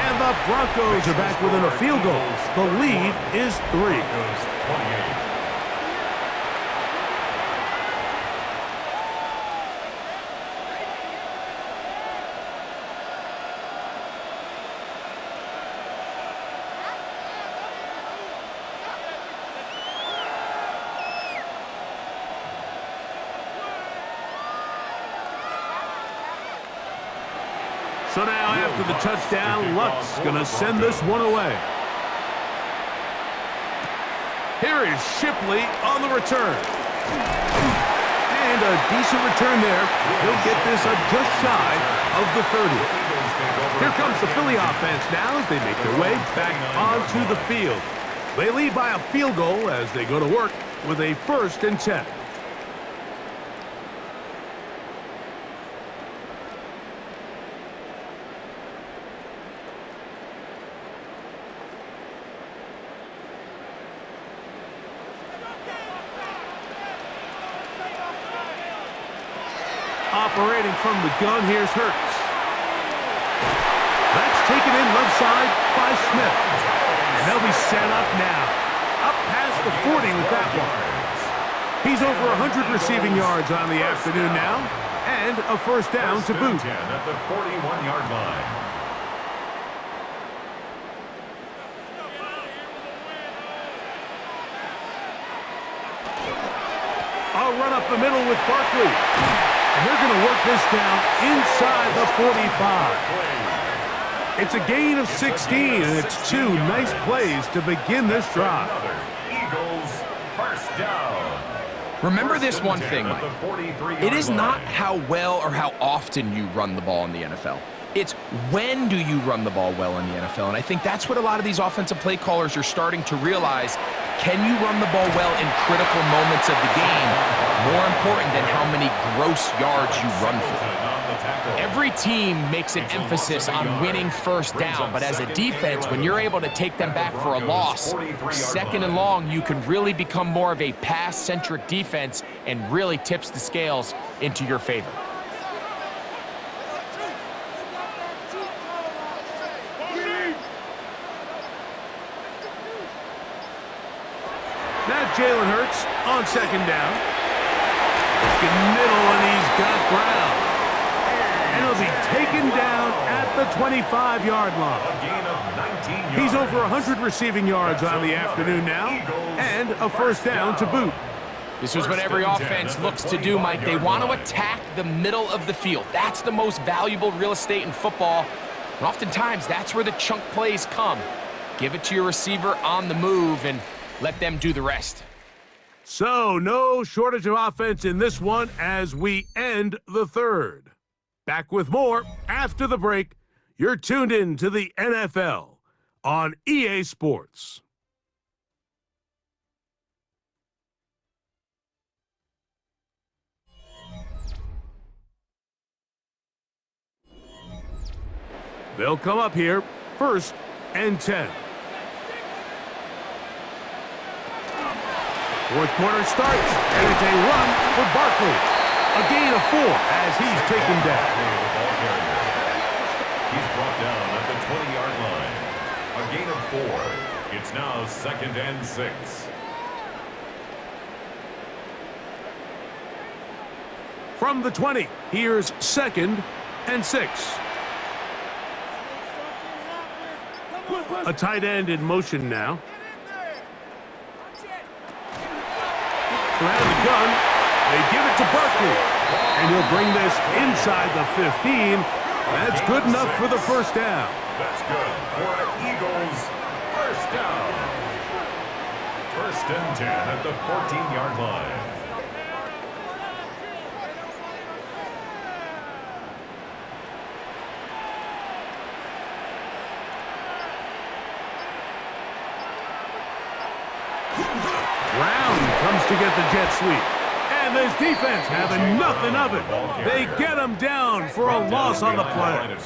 And the Broncos are back within a field goal. The lead is 3. So now after the touchdown, Lutz going to send this one away. Here is Shipley on the return. And a decent return there. He'll get this up just shy of the 30. Here comes the Philly offense now as they make their way back onto the field. They lead by a field goal as they go to work with a 1st and 10. Operating from the gun, here's Hurts. That's taken in left side by Smith. And they'll be set up now. Up past the 40 with that one. He's over 100 receiving yards on the afternoon now. And a 1st down to boot. At the 41-yard line. I'll run up the middle with Barkley. And they're going to work this down inside the 45. It's a gain of 16, and it's 2 nice plays to begin this drive. Eagles 1st down. Remember this one thing, Mike. It is not how well or how often you run the ball in the NFL. It's when do you run the ball well in the NFL. And I think that's what a lot of these offensive play callers are starting to realize. Can you run the ball well in critical moments of the game? More important than how many gross yards you run for. Every team makes an emphasis on winning 1st down, but as a defense, when you're able to take them back for a loss, 2nd and long, you can really become more of a pass-centric defense and really tips the scales into your favor. Now Jalen Hurts on 2nd down. Looking middle, and he's got Brown. And he'll be taken down at the 25-yard line. A gain of 19 yards. He's over 100 receiving yards on the afternoon now. And a 1st down to boot. This is what every offense looks to do, Mike. They want to attack the middle of the field. That's the most valuable real estate in football. And oftentimes, that's where the chunk plays come. Give it to your receiver on the move and let them do the rest. So, no shortage of offense in this one as we end the 3rd. Back with more after the break. You're tuned in to the NFL on EA Sports. They'll come up here, 1st and 10. 4th quarter starts, and it's a run for Barkley. A gain of 4 as he's taken down. He's brought down at the 20-yard line. A gain of 4. It's now 2nd and 6. From the 20, here's 2nd and 6. A tight end in motion now. Around the gun, they give it to Barkley. And he'll bring this inside the 15. That's good enough for the 1st down. That's good for an Eagles 1st down. 1st and 10 at the 14-yard line. Brown comes to get the jet sweep. And this defense having nothing of it. They get him down for a loss on the play.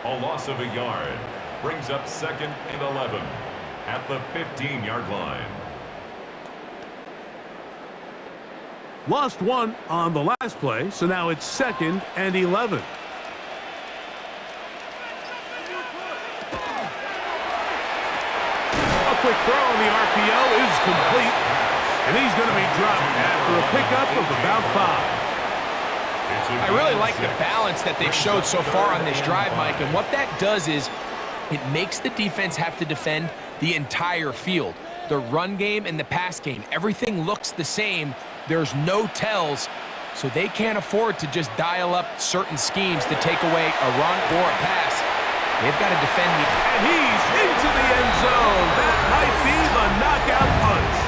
A loss of a yard brings up 2nd and 11 at the 15-yard line. Lost 1 on the last play, so now it's 2nd and 11. A quick throw on the RPO is complete. And he's going to be dropped after a pickup of about 5. I really like the balance that they've showed so far on this drive, Mike. And what that does is it makes the defense have to defend the entire field. The run game and the pass game, everything looks the same. There's no tells, so they can't afford to just dial up certain schemes to take away a run or a pass. They've got to defend the... And he's into the end zone. That might be the knockout punch.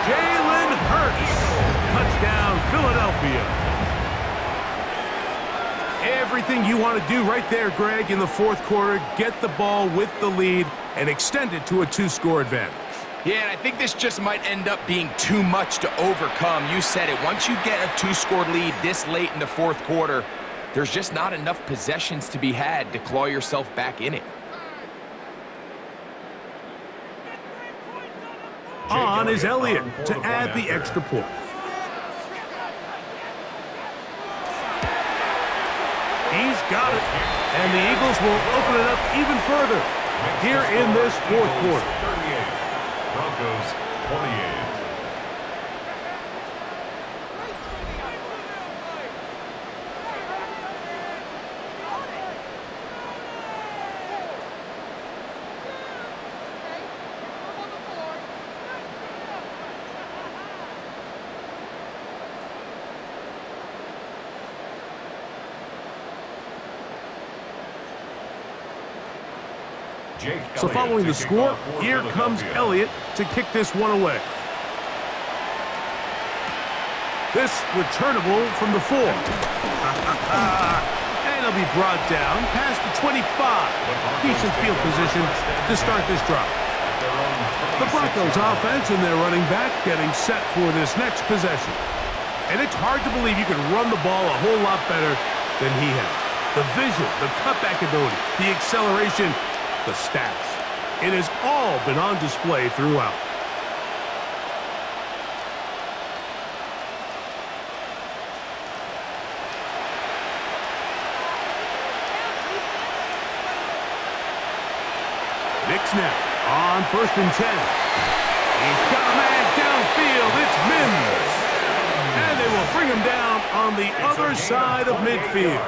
Jalen Hurts. Touchdown, Philadelphia. Everything you want to do right there, Greg, in the fourth quarter, get the ball with the lead and extend it to a 2-score advantage. Yeah, and I think this just might end up being too much to overcome. You said it. Once you get a 2-score lead this late in the fourth quarter, there's just not enough possessions to be had to claw yourself back in it. On is Elliott to add the extra point. He's got it, and the Eagles will open it up even further here in this fourth quarter. 38, Broncos 28. So following the score, here comes Elliott to kick this one away. This returnable from the 4. And it'll be brought down past the 25. Decent field position to start this drive. The Broncos offense and their running back getting set for this next possession. And it's hard to believe you can run the ball a whole lot better than he has. The vision, the cutback ability, the acceleration, the stats. It has all been on display throughout. Nix now on 1st and 10. He's got a man downfield. It's Mims. And they will bring him down on the other side of midfield.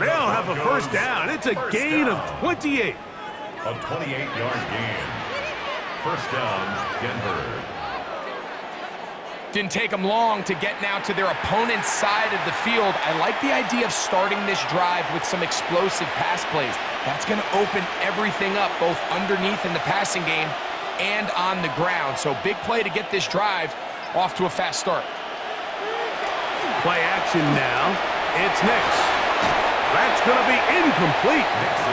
They'll have a first down. It's a gain of 28. A 28-yard gain. First down, Denver. Didn't take them long to get now to their opponent's side of the field. I like the idea of starting this drive with some explosive pass plays. That's going to open everything up, both underneath in the passing game and on the ground. So big play to get this drive off to a fast start. Play action now. It's Nix. That's going to be incomplete.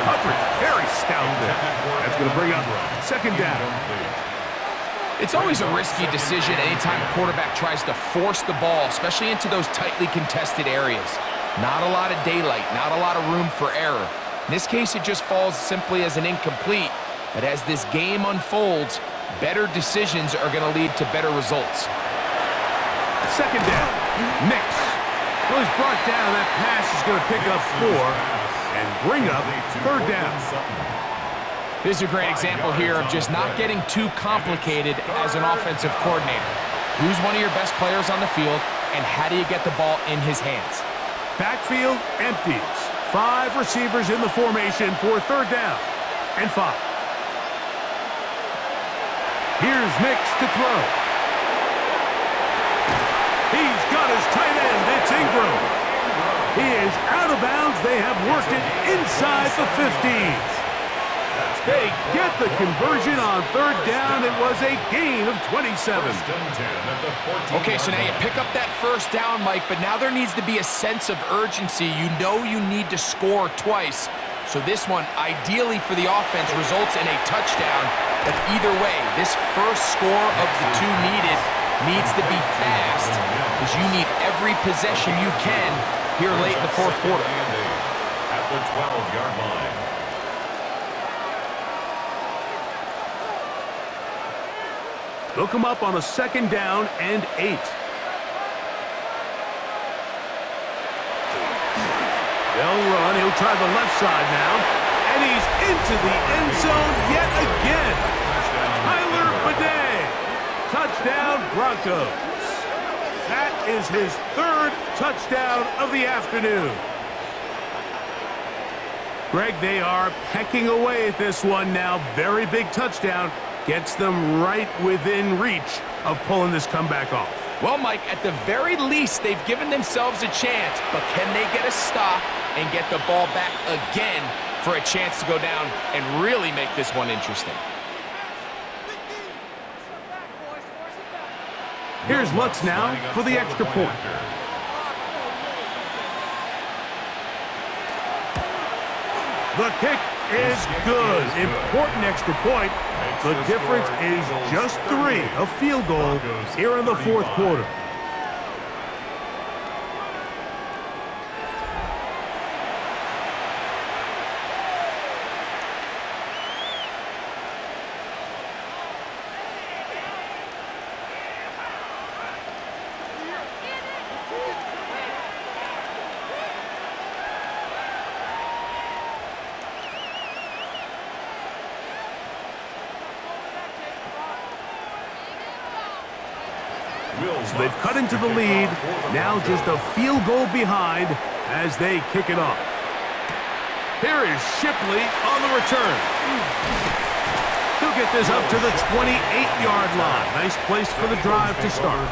Coverage very stout there. That's going to bring up second down. It's always a risky decision anytime a quarterback tries to force the ball, especially into those tightly contested areas. Not a lot of daylight, not a lot of room for error. In this case, it just falls simply as an incomplete. But as this game unfolds, better decisions are going to lead to better results. Second down. Nix. Well, he's brought down. That pass is going to pick up 4 and bring up third down. This is a great example here of just not getting too complicated as an offensive coordinator. Who's one of your best players on the field, and how do you get the ball in his hands? Backfield empties. 5 receivers in the formation for third down and 5. Here's Nix to throw. He's got his tight end. It's Ingram. He is out of bounds. They have worked it inside the 15. They get the conversion on third down. It was a gain of 27. Okay, so now you pick up that first down, Mike, but now there needs to be a sense of urgency. You know you need to score twice. So this one, ideally for the offense, results in a touchdown. But either way, this first score of the 2 needed needs to be fast, because you need every possession you can here late in the fourth quarter. At the 12-yard line. They'll come up on a second down and 8. They'll run. He'll try the left side now. And he's into the end zone yet again. Tyler Bidet. Touchdown, Broncos. That is his 3rd touchdown of the afternoon. Greg, they are pecking away at this one now. Very big touchdown. Gets them right within reach of pulling this comeback off. Well, Mike, at the very least, they've given themselves a chance, but can they get a stop and get the ball back again for a chance to go down and really make this one interesting? Here's Lutz now for the extra point. The kick is good. Important extra point. The difference is just 3, a field goal here in the fourth quarter. So they've cut into the lead. Now just a field goal behind as they kick it off. Here is Shipley on the return. He'll get this up to the 28-yard line. Nice place for the drive to start.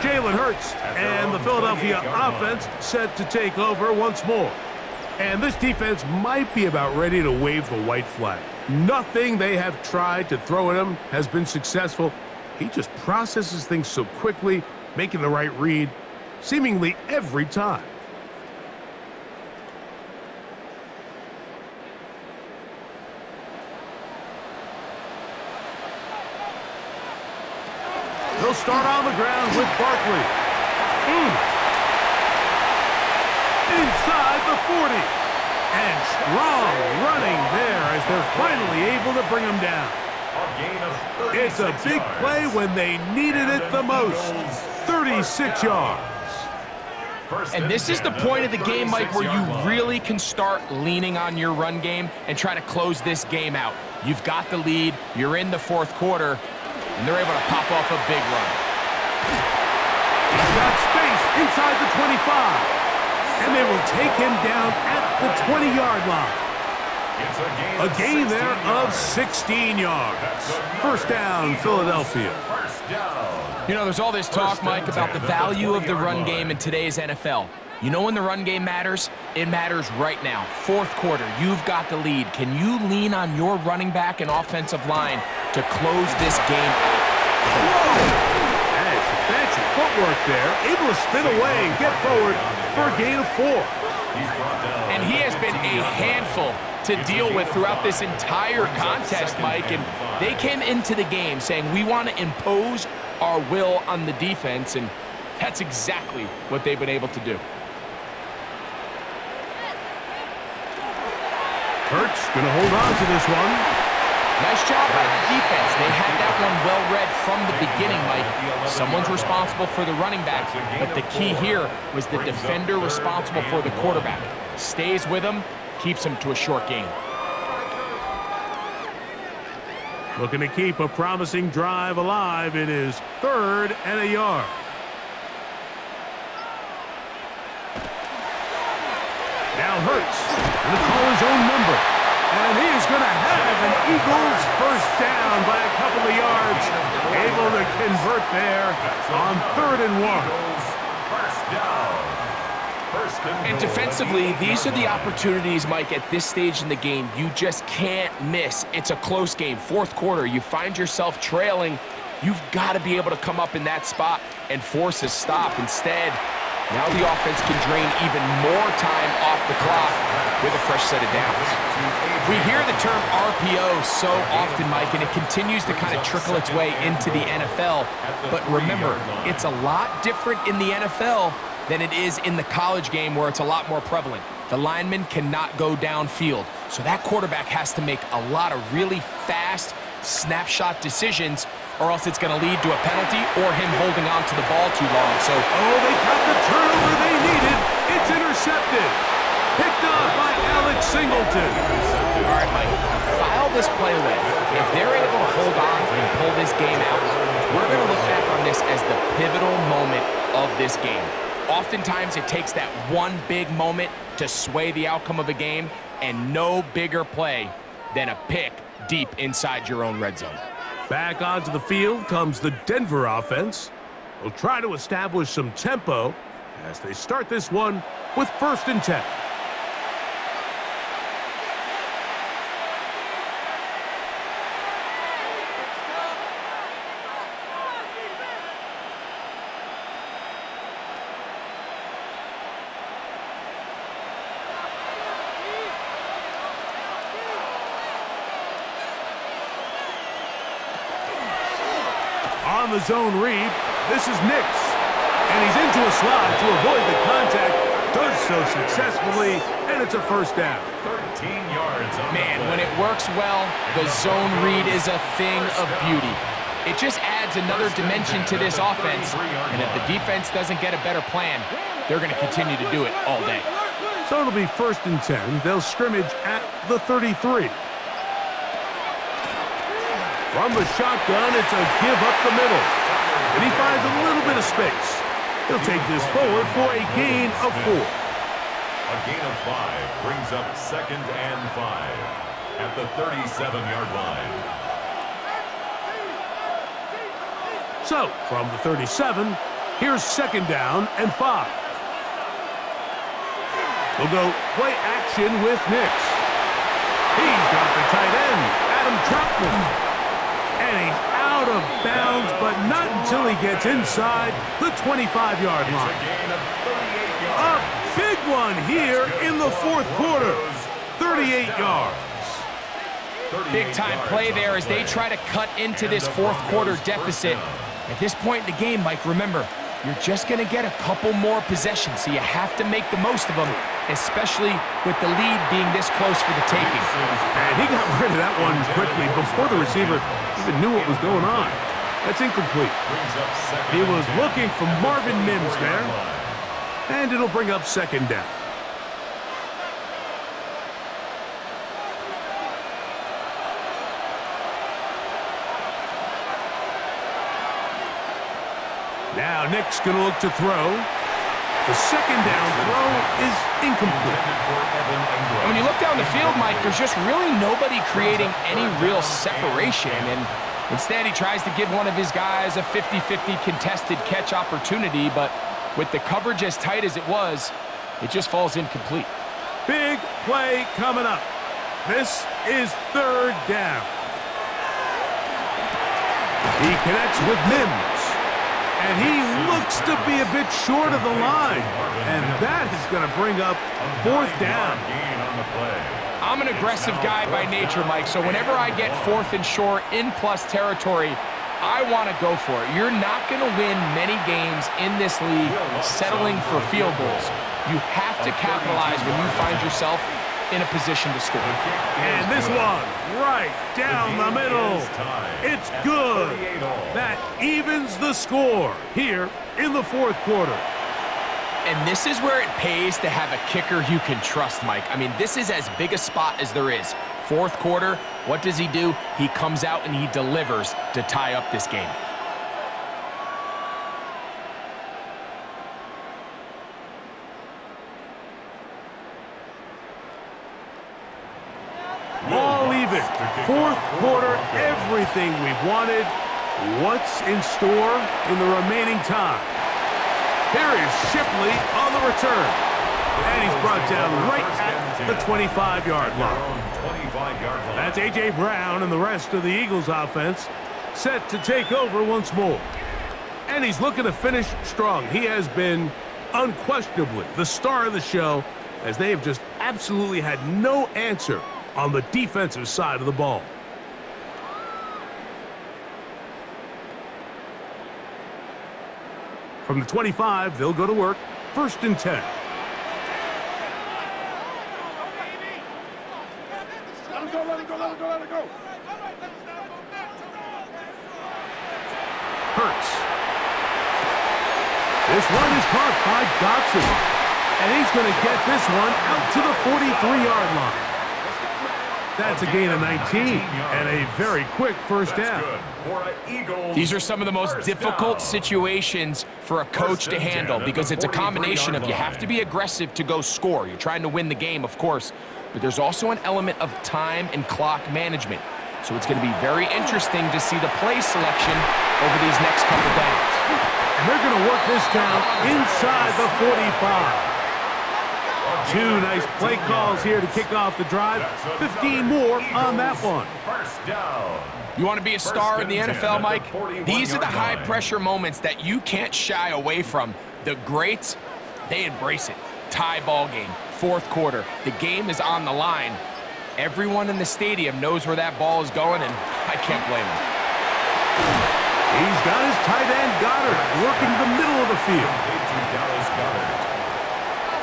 Jalen Hurts and the Philadelphia offense set to take over once more. And this defense might be about ready to wave the white flag. Nothing they have tried to throw at him has been successful. He just processes things so quickly, making the right read, seemingly every time. They'll start on the ground with Barkley. Inside the 40. And strong running there as they're finally able to bring him down. It's a big play when they needed it the most. 36 yards. And this is the point of the game, Mike, where you really can start leaning on your run game and try to close this game out. You've got the lead, you're in the fourth quarter, and they're able to pop off a big run. He's got space inside the 25. And they will take him down at the 20-yard line. A gain there of 16 yards. First down, Philadelphia. You know, there's all this talk, Mike, about the value of the run game in today's NFL. You know when the run game matters? It matters right now. Fourth quarter, you've got the lead. Can you lean on your running back and offensive line to close this game out? Whoa! That is some fancy footwork there. Able to spin away and get forward for a gain of 4. And he has been a handful to deal with throughout this entire contest, Mike. And they came into the game saying, we want to impose our will on the defense, and that's exactly what they've been able to do. Hurts going to hold on to this one. Nice job by the defense. They had that one well read from the beginning, Mike. Someone's responsible for the running back, but the key here was the defender responsible for the quarterback. Stays with him, keeps him to a short gain. Looking to keep a promising drive alive. It is 3rd and a yard. Now Hurts going to call his own number. And he is going to have an Eagles first down by a couple of yards. Able to convert there on 3rd and 1. And defensively, these are the opportunities, Mike, at this stage in the game you just can't miss. It's a close game. Fourth quarter, you find yourself trailing. You've got to be able to come up in that spot and force a stop. Instead, now the offense can drain even more time off the clock with a fresh set of downs. We hear the term RPO so often, Mike, and it continues to kind of trickle its way into the NFL. But remember, it's a lot different in the NFL than it is in the college game where it's a lot more prevalent. The lineman cannot go downfield, so that quarterback has to make a lot of really fast snapshot decisions, or else it's going to lead to a penalty or him holding on to the ball too long. So, they got the turnover they needed. It's intercepted. Picked up by Alex Singleton. All right, Mike, file this play away. If they're able to hold on and pull this game out, we're going to look back on this as the pivotal moment of this game. Oftentimes, it takes that one big moment to sway the outcome of a game, and no bigger play than a pick deep inside your own red zone. Back onto the field comes the Denver offense. They'll try to establish some tempo as they start this one with 1st and 10. On the zone read, this is Nix. And he's into a slide to avoid the contact. Does so successfully, and it's a first down. 13 yards on Man, when it works well, the zone read is a thing of beauty. It just adds another dimension to this offense, and if the defense doesn't get a better plan, they're going to continue to do it all day. So it'll be 1st and 10. They'll scrimmage at the 33. From the shotgun, it's a give up the middle. And he finds a little bit of space. He'll take this forward for a gain of 4. A gain of 5 brings up 2nd and 5 at the 37-yard line. So, from the 37, here's 2nd down and 5. We'll go play action with Nix. He's got the tight end, Adam Troutman. And he's out of bounds, but not until he gets inside the 25-yard line. A big one here in the 4th quarter. 38 yards. Big-time play there as they try to cut into this 4th quarter deficit. At this point in the game, Mike, remember, you're just going to get a couple more possessions, so you have to make the most of them, especially with the lead being this close for the taking. And he got rid of that one quickly before the receiver even knew what was going on. That's incomplete. He was looking for Marvin Mims there, and it'll bring up 2nd down. Now Nick's going to look to throw. The 2nd down throw is incomplete. When you look down the field, Mike, there's just really nobody creating any real separation. And instead, he tries to give one of his guys a 50-50 contested catch opportunity. But with the coverage as tight as it was, it just falls incomplete. Big play coming up. This is 3rd down. He connects with Mims. And he looks to be a bit short of the line. And that is going to bring up 4th down. I'm an aggressive guy by nature, Mike, so whenever I get 4th and short in plus territory, I want to go for it. You're not going to win many games in this league settling for field goals. You have to capitalize when you find yourself in a position to score. And this one, right down the middle. It's good. That evens the score here in the 4th quarter. And this is where it pays to have a kicker you can trust, Mike. I mean, this is as big a spot as there is. 4th quarter, what does he do? He comes out and he delivers to tie up this game. All even. 4th quarter, everything we've wanted. What's in store in the remaining time? Here is Shipley on the return. And he's brought down right at the 25-yard line. That's A.J. Brown and the rest of the Eagles offense set to take over once more. And he's looking to finish strong. He has been unquestionably the star of the show, as they have just absolutely had no answer on the defensive side of the ball. From the 25, they'll go to work. 1st and 10. Let it go. Hurts. This one is caught by Dotson. And he's going to get this one out to the 43-yard line. That's a gain of 19 and a very quick 1st down. These are some of the most difficult situations for a coach to handle because it's a combination of you have to be aggressive to go score. You're trying to win the game, of course, but there's also an element of time and clock management. So it's going to be very interesting to see the play selection over these next couple downs. And they're going to work this down inside the 45. 2 nice play calls here to kick off the drive. 15 more on that one. You want to be a star in the NFL, Mike? These are the high-pressure moments that you can't shy away from. The greats, they embrace it. Tie ball game, 4th quarter. The game is on the line. Everyone in the stadium knows where that ball is going, and I can't blame them. He's got his tight end, Goddard, working the middle of the field.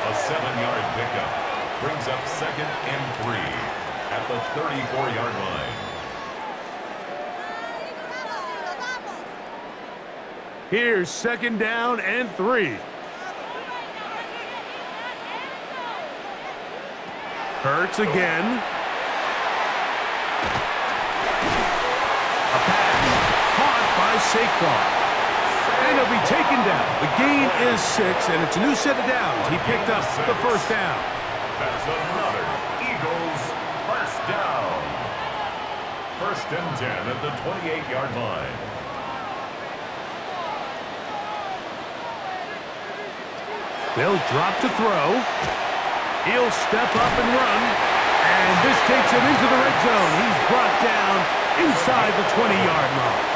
A 7-yard pickup brings up 2nd and 3 at the 34-yard line. Here's 2nd down and 3. Hurts again. A pass caught by Saquon. And he'll be taken down. The gain is 6, and it's a new set of downs. He picked up the 1st down. That's another Eagles first down. 1st and 10 at the 28-yard line. They'll drop to throw. He'll step up and run. And this takes him into the red zone. He's brought down inside the 20-yard line.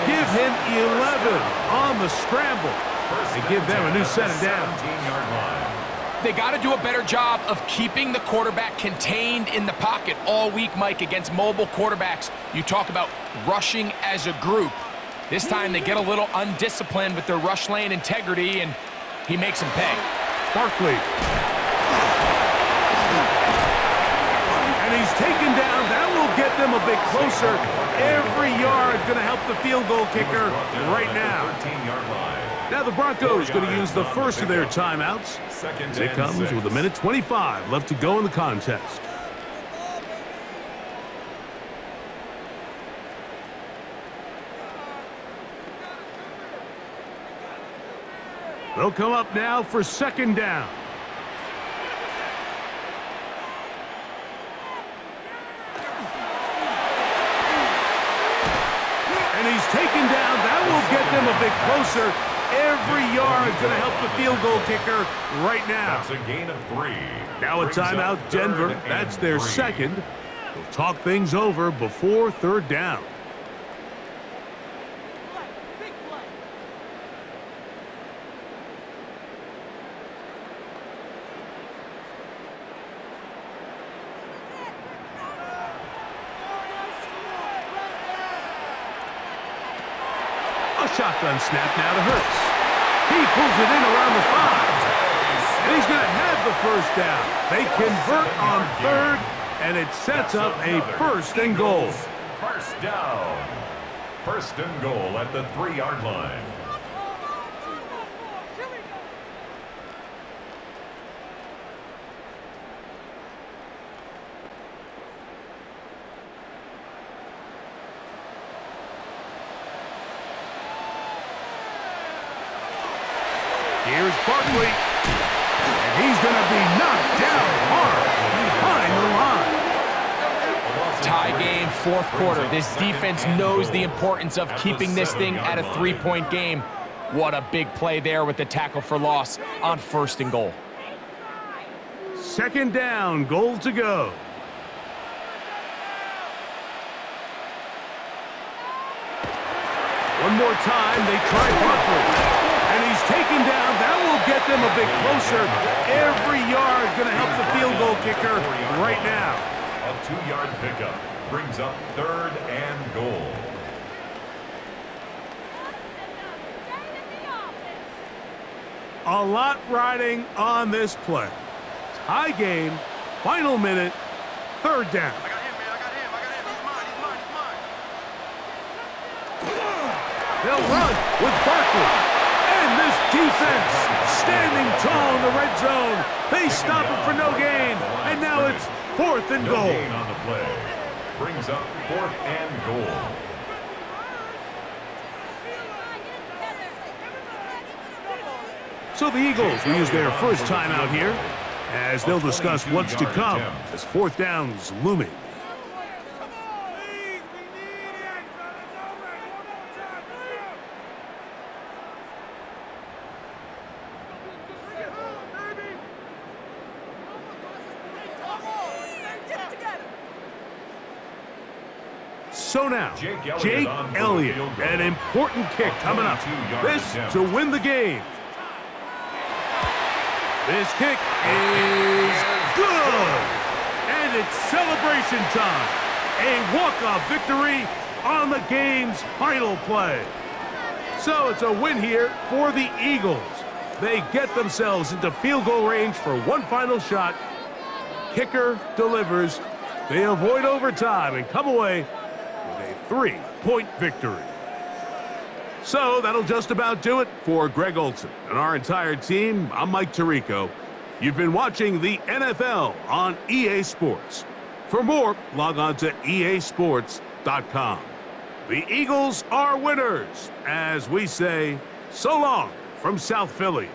Give him 11 on the scramble. They give them a new set of downs. They got to do a better job of keeping the quarterback contained in the pocket all week, Mike, against mobile quarterbacks. You talk about rushing as a group. This time they get a little undisciplined with their rush lane integrity, and he makes them pay. Barkley. And he's taken down. That will get them a bit closer. Every yard going to help the field goal kicker right now. Now the Broncos going to use the first of their timeouts. It comes with 1:25 left to go in the contest. They'll come up now for 2nd down. And he's taken down. That will get them a bit closer. Every yard is going to help the field goal kicker right now. That's a gain of 3. Now a timeout, Denver. That's their 2nd. They'll talk things over before 3rd down. A shotgun snap now to Hurts. He pulls it in around the 5. And he's going to have the 1st down. They convert on 3rd, and it sets up a 1st and goal. 1st down. 1st and goal at the 3-yard line. Here's Barkley. And he's going to be knocked down hard behind the line. Tie game, 4th quarter. This defense knows the importance of keeping this thing at a 3-point game. What a big play there with the tackle for loss on 1st and goal. 2nd down, goal to go. One more time, they try Barkley. And he's taken down. That will get them a bit closer. Every yard is going to help the field goal kicker right now. A 2-yard pickup brings up 3rd and goal. A lot riding on this play. Tie game, final minute, 3rd down. I got him, man. I got him. He's mine. They'll run with Barkley. And this defense standing tall in the red zone. They stop it for no gain. And now it's 4th and goal. No gain on the play. Brings up 4th and goal. So the Eagles will use their first timeout here as they'll discuss what's to come as 4th down's looming. So now, Jake Elliott, an important kick coming up. This to win the game. This kick is good. And it's celebration time. A walk-off victory on the game's final play. So it's a win here for the Eagles. They get themselves into field goal range for one final shot. Kicker delivers. They avoid overtime and come away with a 3-point victory. So that'll just about do it for Greg Olson and our entire team. I'm Mike Tirico. You've been watching the NFL on EA Sports. For more, log on to easports.com. The Eagles are winners, as we say, so long from South Philly.